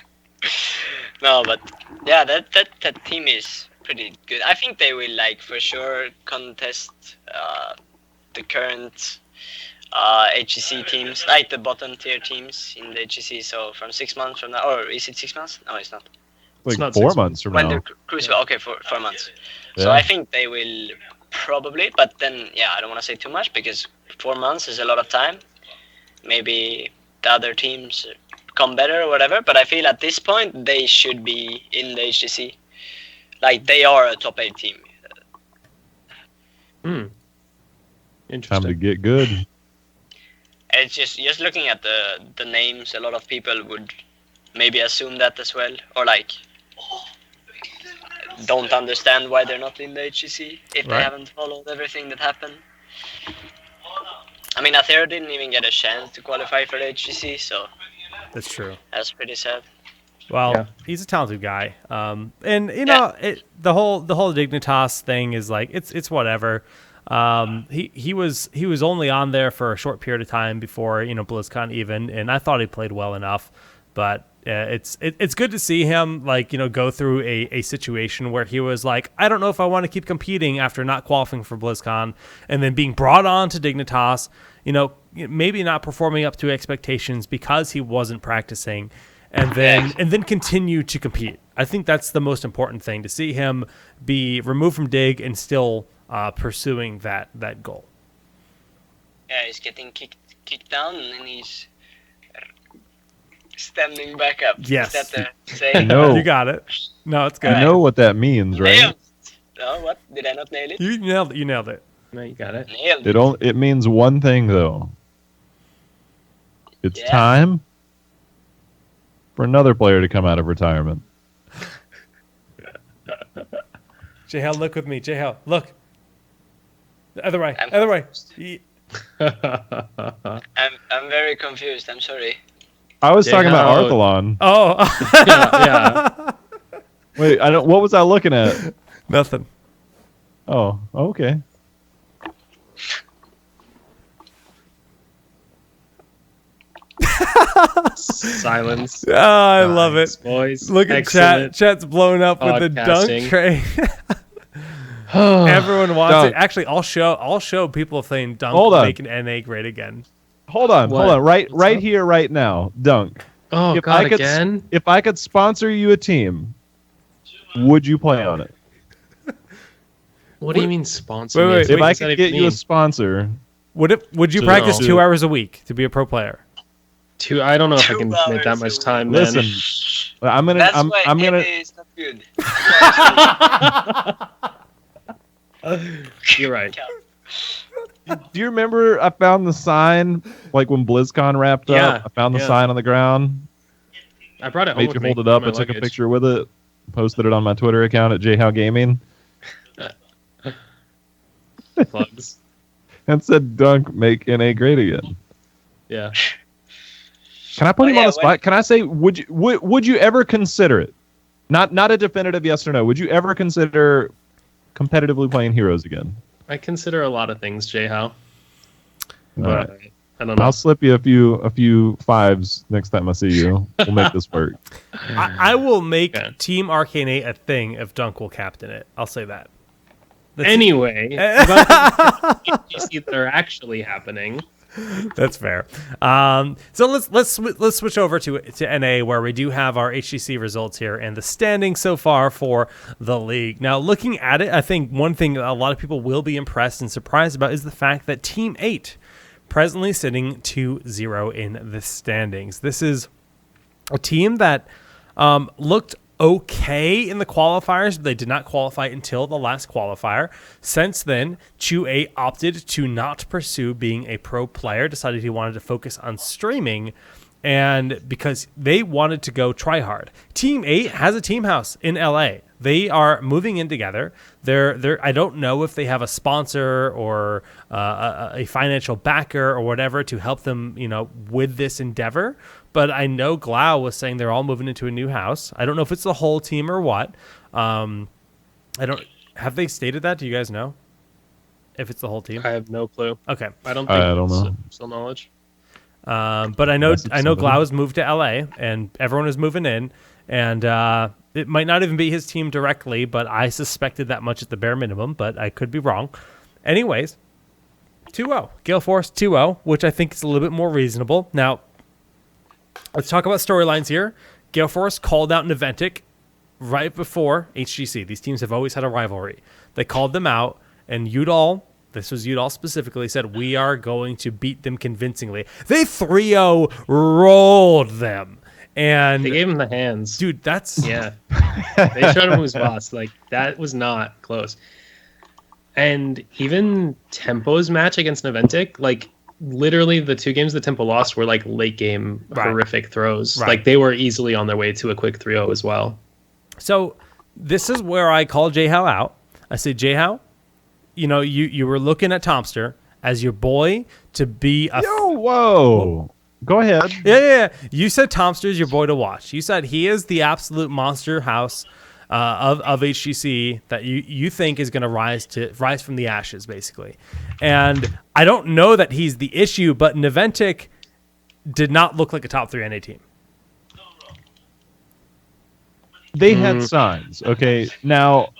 S4: No, but yeah, that team is pretty good. I think they will like for sure contest the current HGC teams, like the bottom tier teams in the HGC. So from 6 months from now, or is it 6 months? No, it's not.
S3: Like
S2: It's not
S3: 4
S2: 6
S3: months from
S4: When
S3: now.
S4: the Crucible, okay, for 4 months.
S3: Yeah.
S4: So I think they will probably, but then yeah, I don't want to say too much because 4 months is a lot of time. Maybe the other teams come better or whatever, but I feel at this point they should be in the HGC. Like they are a top 8 team.
S3: Time to
S2: Interesting.
S3: get good.
S4: It's just looking at the names, a lot of people would maybe assume that as well, or like don't understand why they're not in the HGC if they
S1: Right.
S4: haven't followed everything that happened. I mean, Athero didn't even get a chance to qualify for the HGC, so
S1: That's true.
S4: that's pretty sad.
S1: Well,
S2: Yeah.
S1: he's a talented guy, and you know the whole Dignitas thing is like it's whatever. He was only on there for a short period of time before, you know, BlizzCon even, and I thought he played well enough, but it's good to see him like, you know, go through a situation where he was like, I don't know if I want to keep competing after not qualifying for BlizzCon, and then being brought on to Dignitas, you know, maybe not performing up to expectations because he wasn't practicing. And then continue to compete. I think that's the most important thing, to see him be removed from Dig and still pursuing that goal.
S4: Yeah, he's getting kicked down and then he's standing back up.
S1: Yes.
S4: Is that the saying?
S3: No.
S1: You got it. No, it's good.
S3: I know what that means, right?
S4: Nailed. No, what? Did I not nail it?
S1: You nailed it.
S2: No, you got it.
S4: Nailed
S3: It means one thing though. It's
S4: Yeah.
S3: time for another player to come out of retirement.
S1: JHow, look with me. JHow, look. The other way.
S4: I'm-
S1: Other way.
S4: I'm very confused. I'm sorry.
S3: I was talking about
S2: J-How.
S3: Arthalon.
S1: Oh.
S2: Yeah.
S3: Wait, what was I looking at?
S1: Nothing.
S3: Oh, okay.
S2: Silence.
S1: Oh, I love it.
S2: Nice, boys.
S1: Look at
S2: Excellent.
S1: chat. Chat's blown up with the dunk
S2: podcasting.
S1: tray. Everyone wants
S3: Dunk.
S1: it. Actually, I'll show people saying Dunk
S3: Hold on.
S1: making NA great again.
S3: Hold on.
S2: What?
S3: Right
S2: What's up?
S3: here, right now. Dunk.
S2: Oh
S3: If
S2: God,
S3: I could,
S2: again?
S3: If I could sponsor you a team, would you play on it?
S2: What do you mean sponsor?
S1: Wait,
S2: me?
S1: wait,
S2: What
S3: If I
S2: does that
S3: could
S2: even
S3: get you a
S2: mean?
S3: sponsor,
S1: Would you
S3: So-
S1: practice
S3: No.
S1: 2 hours a week to be a pro player?
S2: I don't know if I
S4: 2
S2: can commit that
S4: hours
S2: much
S4: a
S2: time,
S4: week.
S2: man.
S3: Listen, I'm gonna.
S4: That's
S3: I'm
S4: why
S3: gonna.
S4: NA is not good.
S2: You're right.
S3: Do you remember I found the sign like when BlizzCon wrapped
S2: Yeah,
S3: up? I found the
S2: yeah.
S3: sign on the ground.
S2: I brought it home
S3: Made
S2: with
S3: you hold
S2: me
S3: it up.
S2: in
S3: I
S2: my
S3: took a
S2: luggage.
S3: picture with it. Posted it on my Twitter account at JHow Gaming
S2: Plugs.
S3: and said, "Dunk, make NA great again."
S2: Yeah.
S3: Can I put him on
S4: yeah,
S3: the spot? Can I say, would you ever consider it? Not a definitive yes or no. Would you ever consider competitively playing Heroes again?
S2: I consider a lot of things, JHow.
S3: All
S2: But
S3: right.
S2: I don't know.
S3: I'll slip you a few fives next time I see you. We'll make this work.
S1: I will make
S2: Okay.
S1: Team Arcane 8 a thing if Dunk will captain it. I'll say that.
S2: Anyway, about the HGC that are actually happening.
S1: That's fair. So let's switch over to NA, where we do have our HGC results here and the standings so far for the league. Now, looking at it, I think one thing a lot of people will be impressed and surprised about is the fact that Team 8 presently sitting 2-0 in the standings. This is a team that looked okay in the qualifiers, but they did not qualify until the last qualifier. Since then, Chu-A opted to not pursue being a pro player, decided he wanted to focus on streaming, and because they wanted to go try hard. Team 8 has a team house in LA. They are moving in together. I don't know if they have a sponsor or a financial backer or whatever to help them, with this endeavor. But I know Glau was saying they're all moving into a new house. I don't know if it's the whole team or what. Have they stated that? Do you guys know if it's the whole team?
S2: I have no clue.
S1: Okay.
S2: I don't think
S3: I don't know.
S2: Still knowledge.
S1: But I know
S3: Message somebody.
S1: Glau has moved to LA and everyone is moving in, and it might not even be his team directly, but I suspected that much at the bare minimum, but I could be wrong. Anyways, 2-0. Gale Force 2-0, which I think is a little bit more reasonable. Now, let's talk about storylines here. Gale Force called out Naventic right before HGC. These teams have always had a rivalry. They called them out, and Udall, this was Udall specifically, said, we are going to beat them convincingly. They 3-0 rolled them. And
S2: They gave him the hands.
S1: dude, that's...
S2: Yeah. They showed him who's boss. Like, that was not close. And even Tempo's match against Naventic, like, literally the 2 games that Tempo lost were, like, late game horrific throws.
S1: Right.
S2: Like, they were easily on their way to a quick 3-0 as well.
S1: So this is where I call JHow out. I say, JHow, you were looking at Tomster as your boy to be a...
S3: Whoa. Go ahead.
S1: Yeah. You said Tomster's your boy to watch. You said he is the absolute monster house of HGC that you think is going to rise from the ashes, basically. And I don't know that he's the issue, but Naventic did not look like a top 3 NA team.
S3: They had signs. Okay. Now,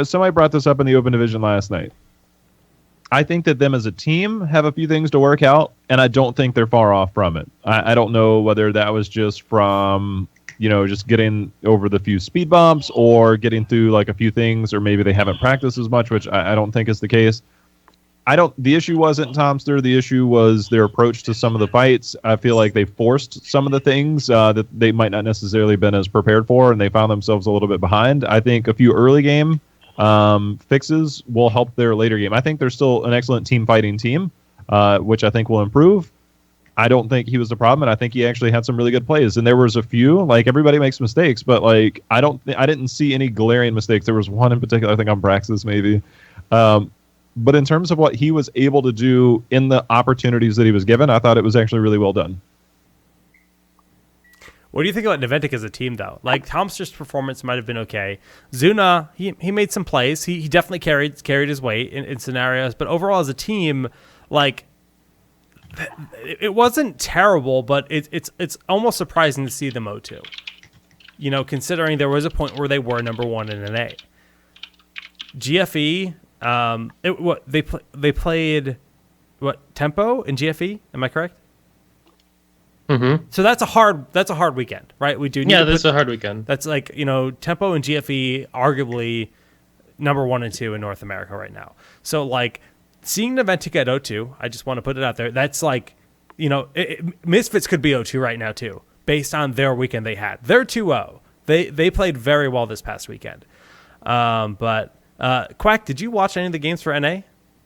S3: somebody brought this up in the open division last night. I think that them as a team have a few things to work out, and I don't think they're far off from it. I don't know whether that was just from, just getting over the few speed bumps or getting through like a few things, or maybe they haven't practiced as much, which I don't think is the case. The issue wasn't Tomster. The issue was their approach to some of the fights. I feel like they forced some of the things that they might not necessarily been as prepared for, and they found themselves a little bit behind. I think a few early game fixes will help their later game. I think they're still an excellent team fighting team, which I think will improve. I don't think he was the problem, and I think he actually had some really good plays. And there was a few, like, everybody makes mistakes, but like I didn't see any glaring mistakes. There was one in particular, I think on Braxis maybe. But in terms of what he was able to do in the opportunities that he was given, I thought it was actually really well done.
S1: What do you think about Naventic as a team, though? Like, Tomster's performance might have been okay. Zuna, he made some plays. He definitely carried his weight in scenarios. But overall, as a team, like, it wasn't terrible, but it's almost surprising to see them 0-2. Considering there was a point where they were number 1 in NA. GFE, they played Tempo in GFE? Am I correct?
S2: Mm-hmm.
S1: So that's a hard weekend, right? We do need
S2: That's a hard weekend.
S1: That's like, Tempo and GFE arguably number 1 and 2 in North America right now. So like seeing Naventic at 0-2, I just want to put it out there. That's like Misfits could be 0-2 right now too, based on their weekend they had. They're 2-0. They played very well this past weekend. But Quack, did you watch any of the games for NA,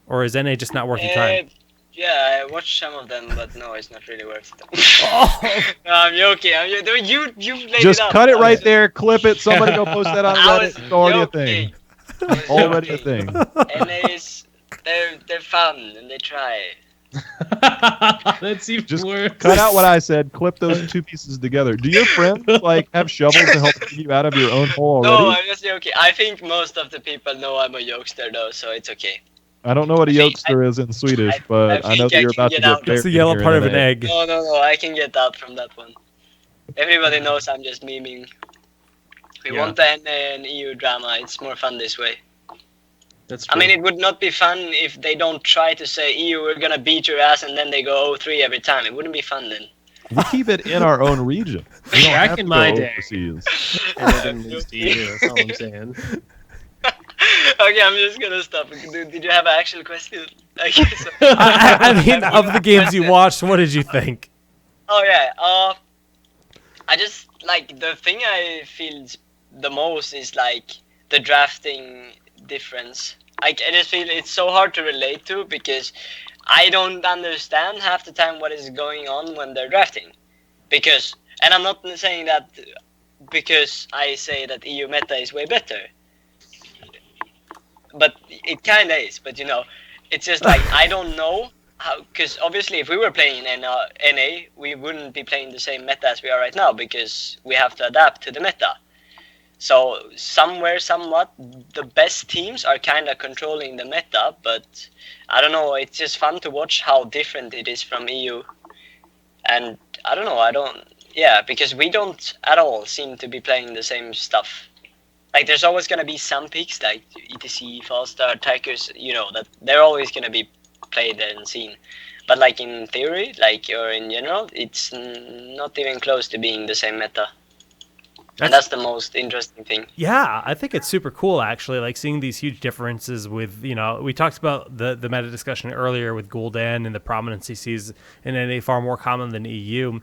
S1: or is NA just not worth your time?
S4: Yeah, I watched some of them, but no, it's not really worth it. No, I'm joking. You laid
S3: Just
S4: it up.
S3: cut it right there, clip it. Somebody go post that on
S4: I was
S3: Reddit. It's already a
S4: joking.
S3: thing. Already a thing.
S4: NA's, they're fun and they try.
S2: That's even
S3: Just
S2: worse.
S3: cut out what I said. Clip those two pieces together. Do your friends like have shovels to help dig you out of your own hole
S4: No,
S3: already?
S4: I'm just joking. I think most of the people know I'm a jokester though, so it's okay.
S3: I don't know what a yolkster is in Swedish, but I know that you're about to get
S1: That's the yellow part of an egg.
S4: No, I can get out from that one. Everybody knows I'm just memeing. We want the NA and EU drama. It's more fun this way.
S2: That's true.
S4: I mean, it would not be fun if they don't try to say, EU, we're gonna beat your ass, and then they go 0-3 every time. It wouldn't be fun then.
S3: We keep it in our own region. We don't
S2: Back
S3: have
S2: in
S3: to
S2: my
S3: go
S2: day.
S3: overseas.
S2: And I didn't lose to you. That's all I'm saying.
S4: Okay, I'm just gonna stop. Did you have an actual question? I guess.
S1: I mean, of the games you watched, what did you think?
S4: Oh yeah. I just like the thing I feel the most is like the drafting difference. I just feel it's so hard to relate to because I don't understand half the time what is going on when they're drafting. Because, and I'm not saying that because I say that EU meta is way better. But it kind of is. But it's just like I don't know how. Because obviously, if we were playing in NA, we wouldn't be playing the same meta as we are right now because we have to adapt to the meta. So somewhat, the best teams are kind of controlling the meta, but I don't know. It's just fun to watch how different it is from EU, and I don't know. Because we don't at all seem to be playing the same stuff. Like there's always gonna be some picks like ETC, Falstar, Tigers, that they're always gonna be played and seen. But like in theory, or in general, it's not even close to being the same meta. And that's the most interesting thing.
S1: Yeah, I think it's super cool, actually, like seeing these huge differences with, we talked about the meta discussion earlier with Gul'dan and the prominence he sees in NA far more common than EU.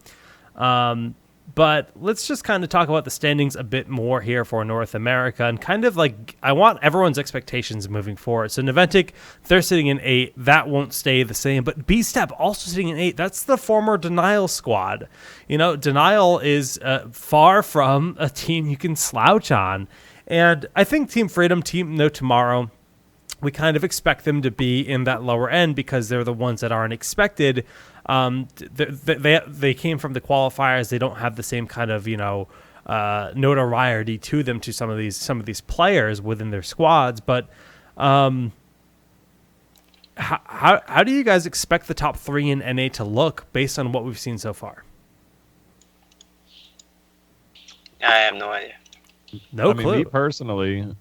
S1: But let's just kind of talk about the standings a bit more here for North America and kind of like I want everyone's expectations moving forward. So Naventic, they're sitting in 8. That won't stay the same. But B-Step also sitting in 8. That's the former Denial squad. Denial is far from a team you can slouch on. And I think Team Freedom, Team No Tomorrow, we kind of expect them to be in that lower end because they're the ones that aren't expected. They came from the qualifiers. They don't have the same kind of notoriety to them to some of these players within their squads. But how do you guys expect the top 3 in NA to look based on what we've seen so far?
S4: I have no idea.
S1: No clue.
S3: Me personally,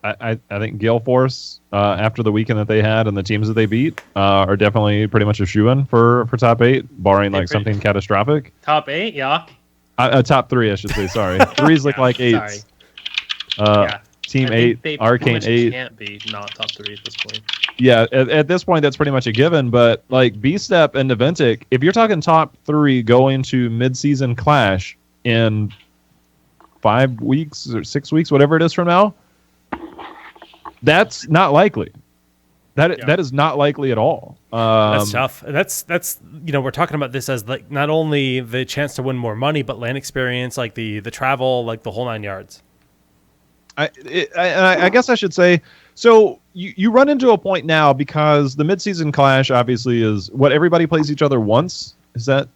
S3: I think Gale Force, after the weekend that they had and the teams that they beat, are definitely pretty much a shoo-in for top 8, barring like something catastrophic.
S2: Top 8, yeah.
S3: Top 3, I should say. Sorry, 3's look like 8s. Team 8, Arcane 8
S2: can't be not top 3 at this point.
S3: Yeah, at this point, that's pretty much a given. But like B-Step and Naventic, if you're talking top 3 going to mid-season clash in 5 weeks or 6 weeks, whatever it is from now, that's not likely. That is not likely at all.
S1: That's tough. That's we're talking about this as like not only the chance to win more money, but LAN experience, like the travel, like the whole 9 yards.
S3: I guess I should say, so you run into a point now because the mid-season clash obviously is what everybody plays each other once. Is that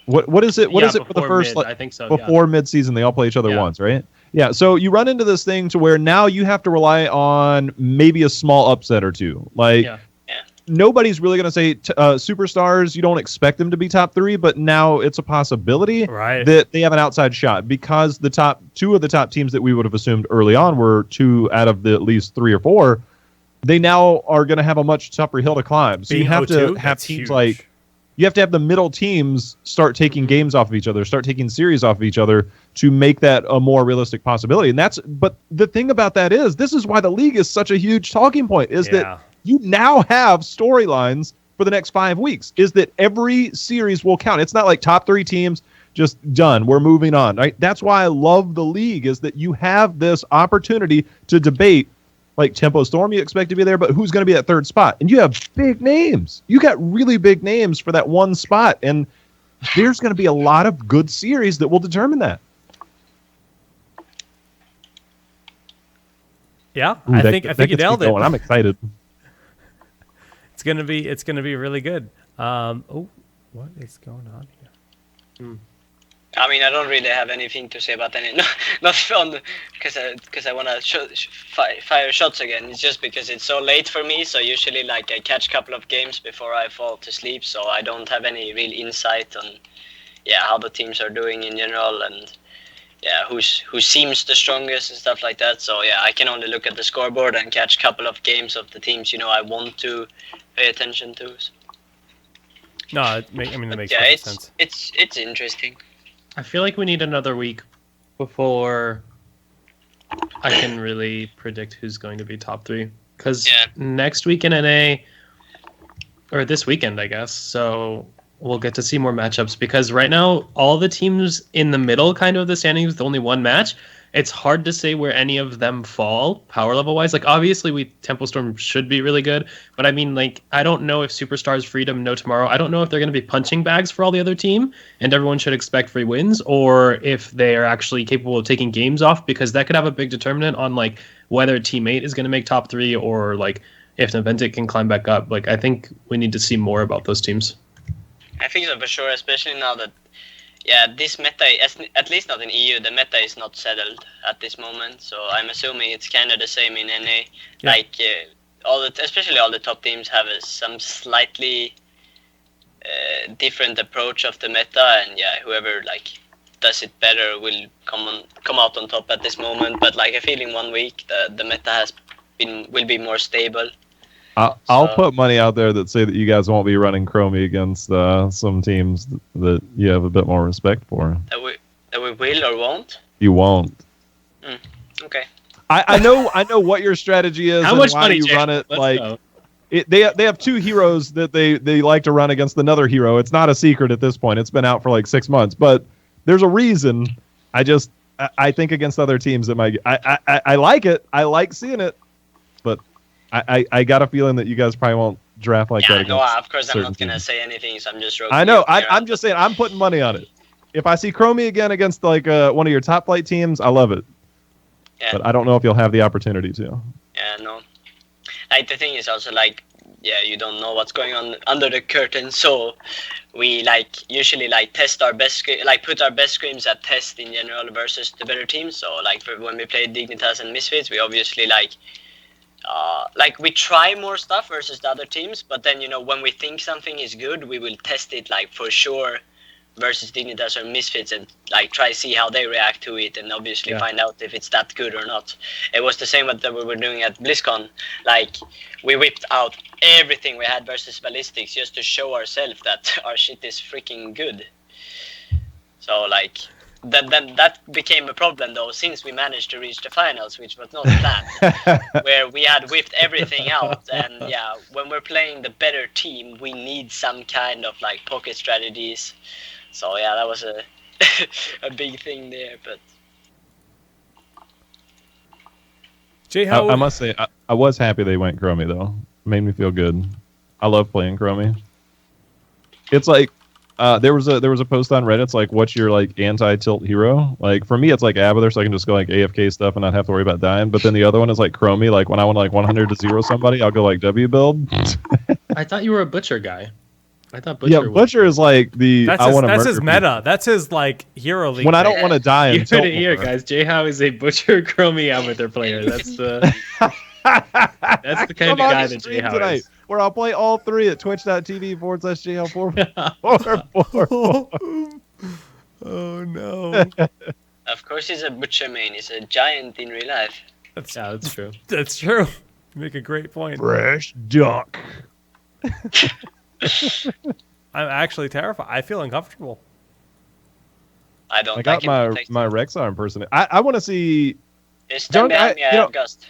S3: what is it? What is it for the first?
S2: I think so.
S3: Before mid-season, they all play each other once, right? Yeah. So you run into this thing to where now you have to rely on maybe a small upset or two. Like nobody's really going to say superstars. You don't expect them to be top 3, but now it's a possibility that they have an outside shot because the top 2 of the top teams that we would have assumed early on were 2 out of the at least 3 or 4. They now are going to have a much tougher hill to climb. So you have to have teams like. You have to have the middle teams start taking games off of each other, start taking series off of each other to make that a more realistic possibility. But the thing about that is, this is why the league is such a huge talking point, is that you now have storylines for for the next 5 weeks is that every series will count. It's not like top 3 teams just done. We're moving on. Right? That's why I love the league, is that you have this opportunity to debate, like Tempo Storm, you expect to be there, but who's going to be at 3rd spot? And you have big names. You got really big names for that one spot, and there's going to be a lot of good series that will determine that.
S1: Yeah,
S3: Ooh,
S1: I think you nailed it.
S3: I'm excited.
S1: It's gonna be really good. Oh, what is going on here?
S4: I mean, I don't really have anything to say about any. Not fun, because I want to fire shots again. It's just because it's so late for me. So usually, like, I catch a couple of games before I fall to sleep. So I don't have any real insight on, how the teams are doing in general, and who seems the strongest and stuff like that. So I can only look at the scoreboard and catch a couple of games of the teams I want to pay attention to. So.
S1: No, that makes perfect sense.
S4: It's interesting.
S2: I feel like we need another week before I can really predict who's going to be top 3. Because next week in NA, or this weekend, I guess, so we'll get to see more matchups. Because right now, all the teams in the middle kind of the standings with only one match, it's hard to say where any of them fall power level wise. Like, obviously, Tempo Storm should be really good, but I mean, like, I don't know if Superstars, Freedom, No Tomorrow, I don't know if they're going to be punching bags for all the other team and everyone should expect free wins, or if they are actually capable of taking games off, because that could have a big determinant on, like, whether Team 8 is going to make top 3 or, like, if Naventic can climb back up. Like, I think we need to see more about those teams.
S4: I think so for sure, especially now that this meta, at least not in EU, the meta is not settled at this moment. So I'm assuming it's kind of the same in NA. Yeah. Like especially all the top teams have some slightly different approach of the meta, and whoever like does it better will come out on top at this moment. But like I feel in 1 week the meta will be more stable.
S3: I'll put money out there that say that you guys won't be running Chromie against some teams that you have a bit more respect for.
S4: That we will or won't?
S3: You won't.
S4: Okay.
S3: I know what your strategy is.
S2: How
S3: and
S2: much
S3: why
S2: money
S3: you
S2: Jay?
S3: run it.
S2: Let's
S3: Like
S2: go.
S3: they have 2 heroes that they like to run against another hero. It's not a secret at this point. It's been out for like 6 months, but there's a reason. I think against other teams it might. I like it. I like seeing it, but. I got a feeling that you guys probably won't draft like that.
S4: No, of course I'm not gonna say anything, so I'm just.
S3: I know. I'm just saying. I'm putting money on it. If I see Chromie again against like one of your top flight teams, I love it. Yeah. But I don't know if you'll have the opportunity to.
S4: Yeah, no. Like the thing is also like, you don't know what's going on under the curtain, so we like usually like test our best, like put our best scrims at test in general versus the better teams. So like when we play Dignitas and Misfits, we obviously like we try more stuff versus the other teams, but then when we think something is good, we will test it like for sure versus Dignitas or Misfits and like try see how they react to it, and obviously find out if it's that good or not. It was the same that we were doing at BlizzCon. Like we whipped out everything we had versus Ballistics just to show ourselves that our shit is freaking good. So like that became a problem though, since we managed to reach the finals, which was not planned, where we had whipped everything out. And when we're playing the better team, we need some kind of like pocket strategies. So that was a a big thing there. But
S1: JHow,
S3: I must say I was happy they went Chromie though. It made me feel good. I love playing Chromie. It's like there was a post on Reddit. It's like, what's your like anti-tilt hero? Like for me, it's like Abathur, so I can just go like AFK stuff and not have to worry about dying. But then the other one is like Chromie. Like when I want like 100 to 0 somebody, I'll go like W build.
S2: I thought you were a Butcher guy. I thought Butcher.
S3: Butcher is like the.
S1: That's his meta. That's his like hero league.
S3: When I don't want to die,
S2: you heard it here, guys. JHow is a Butcher Chromie Abathur player. That's the. That's the kind of guy that JHow is.
S3: Where I'll play all 3 at twitch.tv/JHow4.
S1: Oh no.
S4: Of course he's a Butcher main. He's a giant in real life.
S2: That's true.
S1: That's true. You make a great point.
S3: Fresh duck.
S1: I'm actually terrified. I feel uncomfortable.
S4: I don't.
S3: I got my Rexar impersonation. I want to see.
S4: Just stand behind me. I have Gust.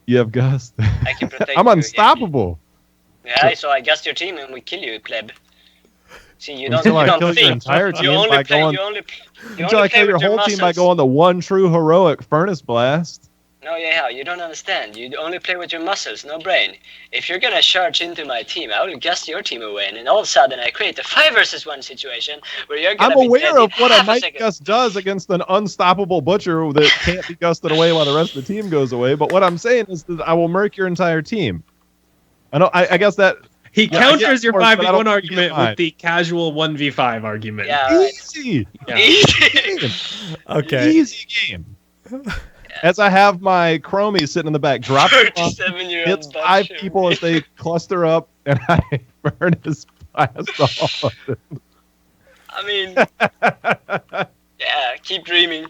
S3: You have Gust.
S4: I can protect
S3: I'm
S4: you
S3: unstoppable.
S4: Yeah, so I guessed your team and we kill you, pleb. See, you don't,
S3: Until
S4: you
S3: I
S4: don't
S3: kill
S4: think.
S3: your entire team
S4: You only
S3: by
S4: play.
S3: going.
S4: You only
S3: Until I
S4: play
S3: kill your
S4: with
S3: whole team by
S4: muscles.
S3: going the one true heroic furnace blast.
S4: No, yeah, you don't understand. You only play with your muscles, no brain. If you're gonna charge into my team, I will guess your team away, and then all of a sudden I create a 5 versus 1 situation where you're gonna
S3: I'm
S4: be
S3: aware
S4: dead
S3: of
S4: in
S3: what a
S4: half a
S3: Might
S4: second.
S3: Gust does against an unstoppable butcher that can't be gusted away while the rest of the team goes away. But what I'm saying is that I will murk your entire team. I guess that
S2: He counters your
S3: of course, but I
S2: 5v1
S3: don't
S2: argument
S3: get mine.
S2: with the casual 1v5 argument.
S4: Yeah, right.
S3: easy.
S2: Yeah.
S4: Easy.
S3: Game.
S1: Okay.
S3: Easy game. As I have my Chromie sitting in the back, dropping off,
S4: 37-year-old
S3: hits 5 people as they cluster up, and I burn his blast off.
S4: I mean, yeah, keep dreaming.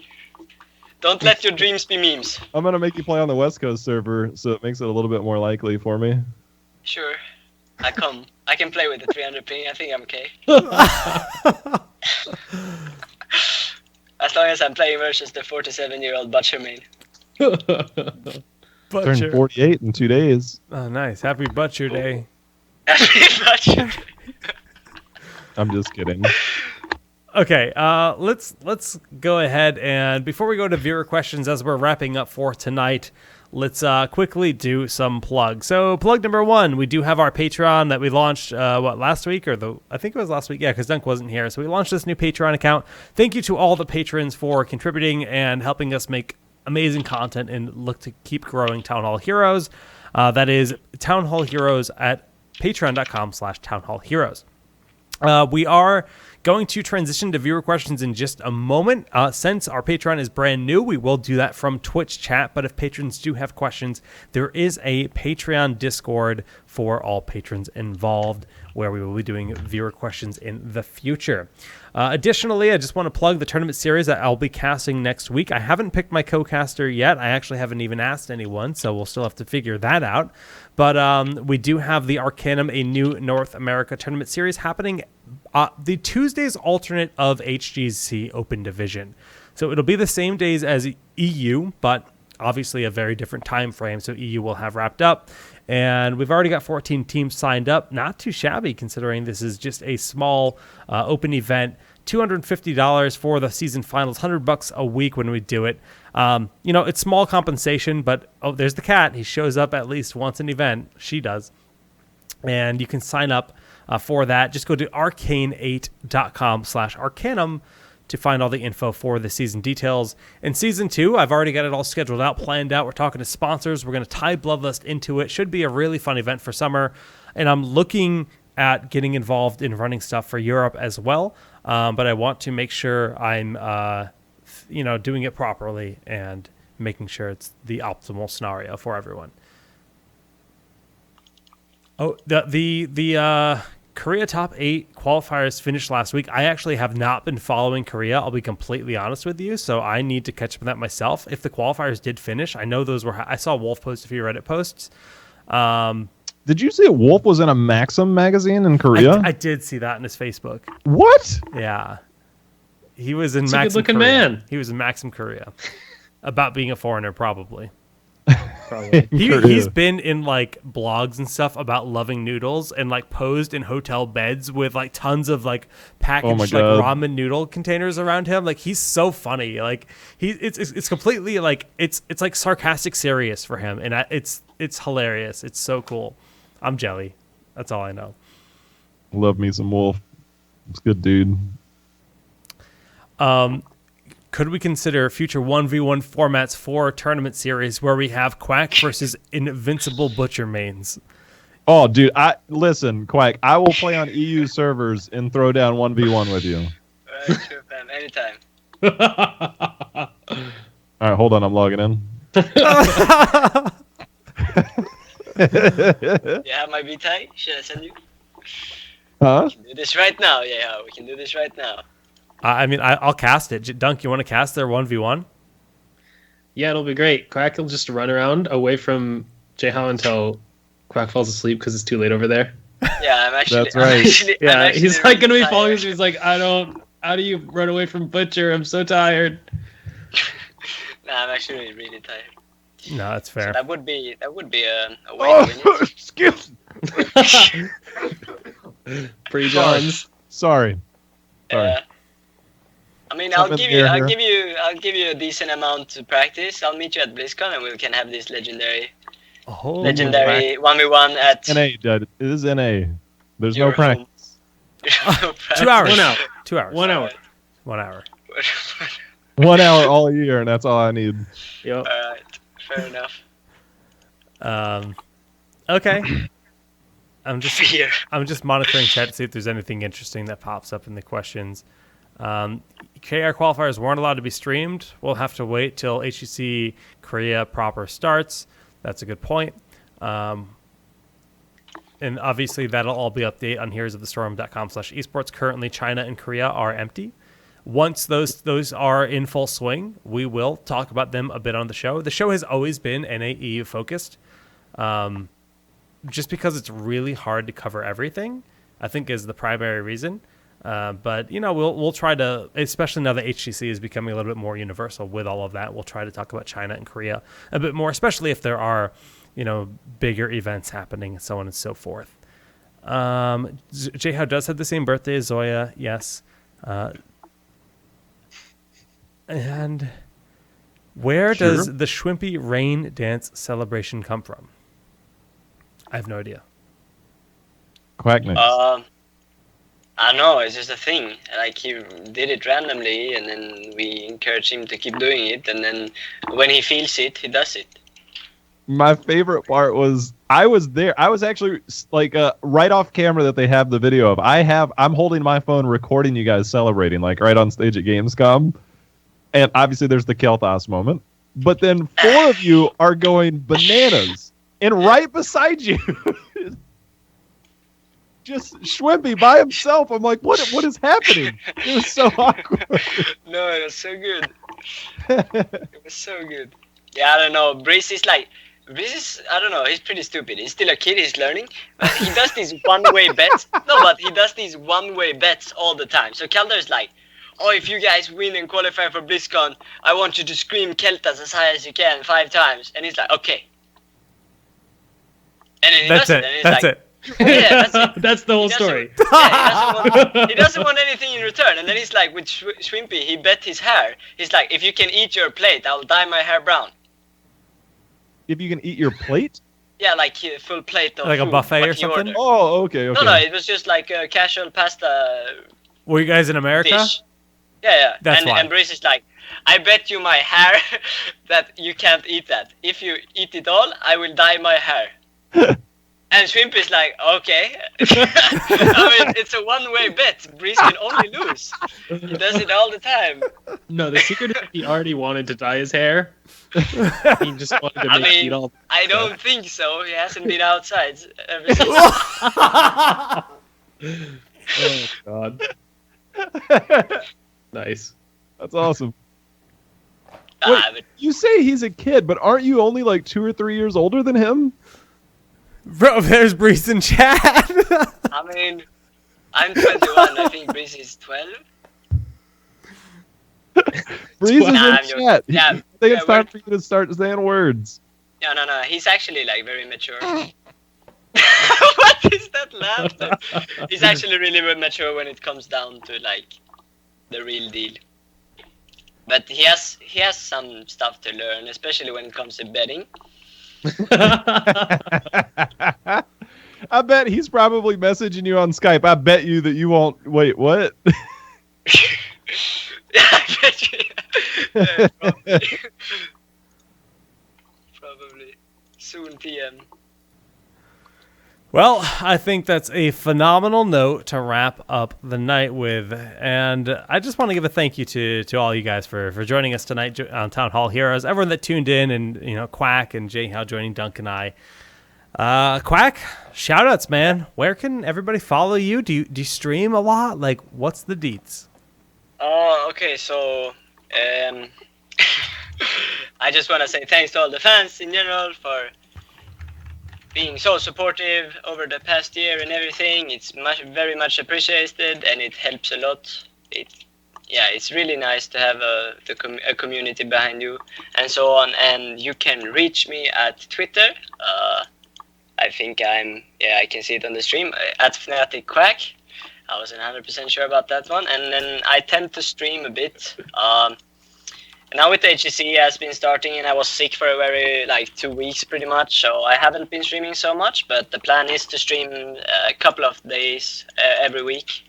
S4: Don't let your dreams be memes.
S3: I'm gonna make you play on the West Coast server, so it makes it a little bit more likely for me.
S4: Sure. I can play with the 300 ping. I think I'm okay. As long as I'm playing versus the 47-year-old butcher main.
S3: Turned
S1: Butcher.
S3: 48 in 2 days.
S1: Oh, nice. Happy Butcher Day.
S4: Butcher.
S3: I'm just kidding.
S1: Okay, let's go ahead, and before we go to viewer questions as we're wrapping up for tonight, let's quickly do some plugs. So plug number 1, we do have our Patreon that we launched last week, I think it was last week, yeah, because Dunk wasn't here. So we launched this new Patreon account. Thank you to all the patrons for contributing and helping us make amazing content and look to keep growing TownHall Heroes. That is TownHall Heroes at patreon.com/TownHall Heroes. We are going to transition to viewer questions in just a moment. Since our Patreon is brand new, we will do that from Twitch chat. But if patrons do have questions, there is a Patreon Discord for all patrons involved where we will be doing viewer questions in the future. Additionally, I just want to plug the tournament series that I'll be casting next week. I haven't picked my co-caster yet. I actually haven't even asked anyone, so we'll still have to figure that out. But we do have the Arcanum, a new North America tournament series happening the Tuesdays alternate of HGC Open Division. So it'll be the same days as EU, but obviously a very different time frame. So EU will have wrapped up. And we've already got 14 teams signed up. Not too shabby considering this is just a small open event. $250 for the season finals, $100 a week when we do it. It's small compensation, but there's the cat. He shows up at least once an event. She does. And you can sign up for that. Just go to arcane8.com/arcanum to find all the info for the season details. In Season 2, I've already got it all scheduled out, planned out. We're talking to sponsors. We're going to tie Bloodlust into it. Should be a really fun event for summer. And I'm looking at getting involved in running stuff for Europe as well. But I want to make sure I'm doing it properly and making sure it's the optimal scenario for everyone. Oh, the Korea top 8 qualifiers finished last week. I actually have not been following Korea. I'll be completely honest with you. So I need to catch up on that myself. If the qualifiers did finish, I know those were. I saw Wolf post a few Reddit posts.
S3: Did you see a Wolf was in a Maxim magazine in Korea?
S1: I did see that in his Facebook.
S3: What?
S1: Yeah, he was in
S2: He's
S1: Maxim.
S2: a good-looking
S1: Korea.
S2: man.
S1: He was in Maxim Korea. About being a foreigner, probably.
S2: Probably.
S1: He's been in like blogs and stuff about loving noodles and like posed in hotel beds with like tons of like packaged like ramen noodle containers around him. Like he's so funny. Like it's completely like it's like sarcastic serious for him, and it's hilarious. It's so cool. I'm jelly. That's all I know.
S3: Love me some Wolf. It's good, dude.
S1: Could we consider future 1v1 formats for tournament series where we have Quack versus Invincible Butcher mains?
S3: Oh, dude, listen, Quack. I will play on EU servers and throw down 1v1 with you.
S4: Sure, fam. Anytime.
S3: All right, hold on. I'm logging in.
S4: You have my VTag? Should I send you?
S3: Huh?
S4: We can do this right now. Yeah, we can do this right now.
S1: I'll cast it. Dunk, you want to cast their 1v1?
S2: Yeah, it'll be great. Quack will just run around away from JHow until Quack falls asleep because it's too late over there.
S4: Yeah, I'm actually.
S3: That's right.
S2: He's like going to be falling asleep. He's like, how do you run away from Butcher? I'm so tired.
S4: Nah, I'm actually really tired.
S1: No, that's fair.
S4: So that would be a way to win it.
S2: Pre-Johns.
S3: Sorry.
S4: I mean, I'll give you a decent amount to practice. I'll meet you at BlizzCon and we can have this legendary
S1: Oh,
S4: 1v1 at
S3: NA, Judd. It is NA. There's
S4: your
S3: no practice.
S4: home.
S1: 2 hours.
S2: 1 hour.
S1: 2 hours.
S2: 1 hour.
S1: 1 hour.
S3: 1 hour all year, and that's all I need.
S2: Yep.
S4: Alright, fair enough.
S1: Okay.
S4: Fear.
S1: I'm just monitoring chat to see if there's anything interesting that pops up in the questions. KR qualifiers weren't allowed to be streamed. We'll have to wait till HGC Korea proper starts. That's a good point. And obviously that'll all be updated on heroesofthestorm.com/esports. Currently, China and Korea are empty. Once those are in full swing, we will talk about them a bit on the show. The show has always been NAE focused. Just because it's really hard to cover everything, I think is the primary reason. But we'll try to, especially now that HGC is becoming a little bit more universal with all of that. We'll try to talk about China and Korea a bit more, especially if there are, bigger events happening and so on and so forth. JHow does have the same birthday as Zoya, yes. And where does the Schwimpy rain dance celebration come from? I have no idea.
S3: QuackNiix.
S4: I don't know, it's just a thing. Like, he did it randomly, and then we encourage him to keep doing it, and then when he feels it, he does it.
S3: My favorite part was I was there. I was actually like right off camera that they have the video of. I'm holding my phone recording you guys celebrating, like right on stage at Gamescom. And obviously there's the Kel'Thas moment. But then 4 of you are going bananas. And right beside you, just Schwimpy by himself. I'm like, what is happening? It was so awkward.
S4: No, it was so good. It was so good. Yeah, I don't know. Breeze is, I don't know, he's pretty stupid. He's still a kid, he's learning. But he does these one-way bets. No, but he does these one-way bets all the time. So Kel'Thas is like, oh, if you guys win and qualify for BlizzCon, I want you to scream Kel'Thas as high as you can 5 times. And he's like, okay. And then he does it. And he's
S1: That's
S4: like,
S1: it.
S4: Yeah, that's it.
S2: That's the whole story.
S4: Yeah, he doesn't want anything in return. And then he's like, with Schwimpy, he bet his hair. He's like, if you can eat your plate, I'll dye my hair brown.
S3: If you can eat your plate?
S4: Yeah, like a full plate of
S1: like
S4: food,
S1: a buffet
S4: what
S1: or
S4: he
S1: something?
S4: ordered.
S3: Oh, okay.
S4: No, it was just like a casual pasta
S1: Were you guys in America?
S4: dish. Yeah.
S1: That's why.
S4: And Brice is like, I bet you my hair that you can't eat that. If you eat it all, I will dye my hair. And Shrimp is like, okay. I mean, it's a one-way bet. Breeze can only lose. He does it all the time.
S2: No, the secret is he already wanted to dye his hair. He just wanted to make it all.
S4: I don't think so. He hasn't been outside ever since.
S2: Oh, God. Nice.
S3: That's awesome.
S4: But
S3: You say he's a kid, but aren't you only like 2 or 3 years older than him?
S1: Bro, there's Breeze in chat.
S4: I mean, I'm 21. I think Breeze is 12.
S3: Breeze is in
S4: joking.
S3: chat.
S4: Yeah,
S3: I think it's time
S4: we're-
S3: for you to start saying words.
S4: No. He's actually like very mature. What is that laughter? He's actually really mature when it comes down to like the real deal. But he has some stuff to learn, especially when it comes to betting.
S3: I bet he's probably messaging you on Skype. I bet you that you won't. Wait, what?
S4: I bet you. Yeah, probably. Soon PM.
S1: Well, I think that's a phenomenal note to wrap up the night with. And I just want to give a thank you to all you guys for joining us tonight on Town Hall Heroes. Everyone that tuned in, and Quack and JHow joining Dunk and I. Quack, shout-outs, man. Where can everybody follow you? Do you stream a lot? Like, what's the deets?
S4: Oh, okay, so I just want to say thanks to all the fans in general for being so supportive over the past year and everything. It's very much appreciated, and it helps a lot. It's really nice to have a community behind you and so on. And you can reach me at Twitter. I think I can see it on the stream at Fnatic Quack. I wasn't 100% sure about that one. And then I tend to stream a bit. Now with the HGC has been starting, and I was sick for 2 weeks pretty much, so I haven't been streaming so much, but the plan is to stream a couple of days every week.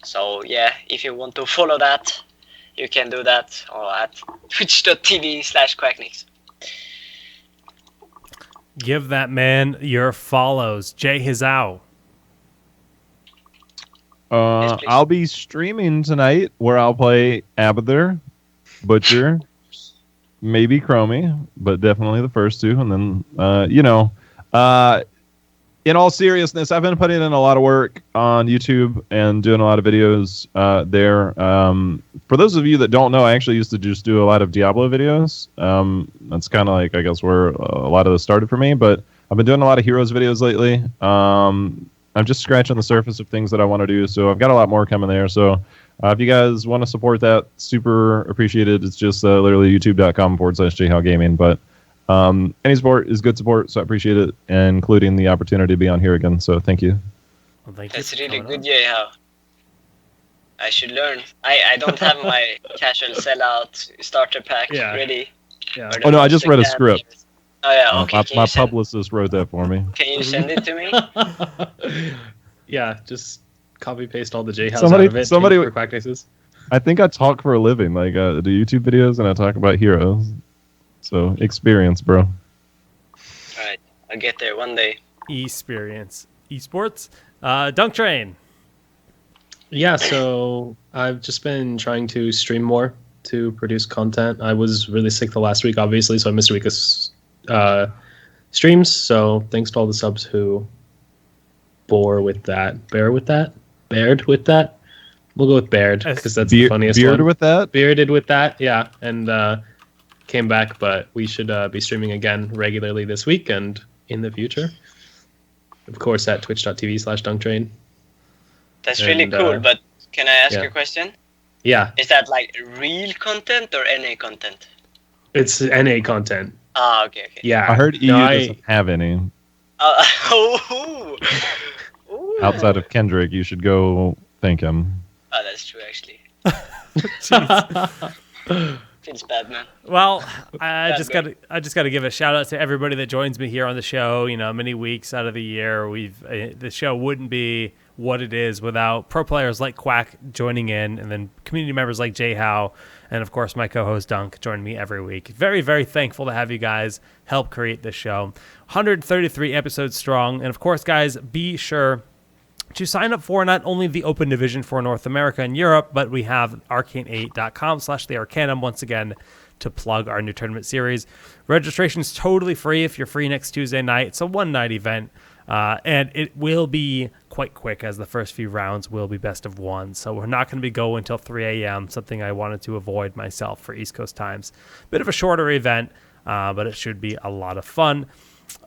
S4: So yeah, if you want to follow that, you can do that at twitch.tv/QuackNiix.
S1: Give that man your follows. JHow.
S4: Yes, please.
S3: I'll be streaming tonight where I'll play Abathur, Butcher, maybe Chromie, but definitely the first two. And then, in all seriousness, I've been putting in a lot of work on YouTube and doing a lot of videos there. For those of you that don't know, I actually used to just do a lot of Diablo videos. That's kind of like, I guess, where a lot of this started for me. But I've been doing a lot of Heroes videos lately. I'm just scratching the surface of things that I want to do. So I've got a lot more coming there. So if you guys want to support that, super appreciated. It's just literally youtube.com/JHow Gaming. But any support is good support, so I appreciate it, including the opportunity to be on here again. So thank you.
S1: Well, thank
S4: That's
S1: you.
S4: really good, JHow. I should learn. I don't have my casual sellout starter pack ready.
S2: Yeah.
S3: Oh, no, I just read a script.
S4: Oh, yeah, okay.
S3: My publicist wrote that for me.
S4: Can you send it to me?
S2: Yeah, just copy paste all the JHows out of it.
S3: Somebody
S2: for QuackNiixes.
S3: I think I talk for a living, like do YouTube videos and I talk about Heroes. So experience, bro.
S4: Alright, I'll get there one day.
S1: Experience. Esports. Dunk Train.
S2: Yeah, so I've just been trying to stream more to produce content. I was really sick the last week, obviously, so I missed a week of streams. So thanks to all the subs who bared with that. We'll go with bared because that's the funniest one. Bearded with that, yeah. And came back, but we should be streaming again regularly this week and in the future. Of course, at twitch.tv/dunktrain.
S4: That's really cool, but can I ask you a question?
S2: Yeah.
S4: Is that like real content or NA content?
S2: It's NA content.
S4: Ah, okay.
S2: Yeah.
S3: I heard EU doesn't have any. Outside of Kendrick, you should go thank him.
S4: Oh, that's true, actually. Feels bad, man.
S1: Well, I just got to give a shout out to everybody that joins me here on the show. Many weeks out of the year, the show wouldn't be what it is without pro players like Quack joining in, and then community members like JHow, and of course my co-host Dunk joining me every week. Very, very thankful to have you guys help create this show. 133 episodes strong, and of course, guys, be sure to sign up for not only the Open Division for North America and Europe, but we have arcane8.com/thearcanum once again to plug our new tournament series. Registration is totally free if you're free next Tuesday night. It's a one-night event, and it will be quite quick as the first few rounds will be best of one. So we're not going to be going until 3 a.m., something I wanted to avoid myself for East Coast times. Bit of a shorter event, but it should be a lot of fun.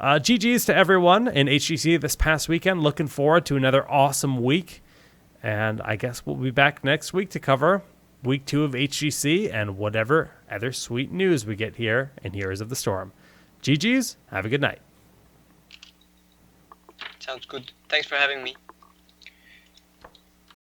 S1: GG's to everyone in HGC this past weekend. Looking forward to another awesome week. And I guess we'll be back next week to cover week 2 of HGC and whatever other sweet news we get here in Heroes of the Storm. GG's, have a good night.
S4: Sounds good. Thanks for having me.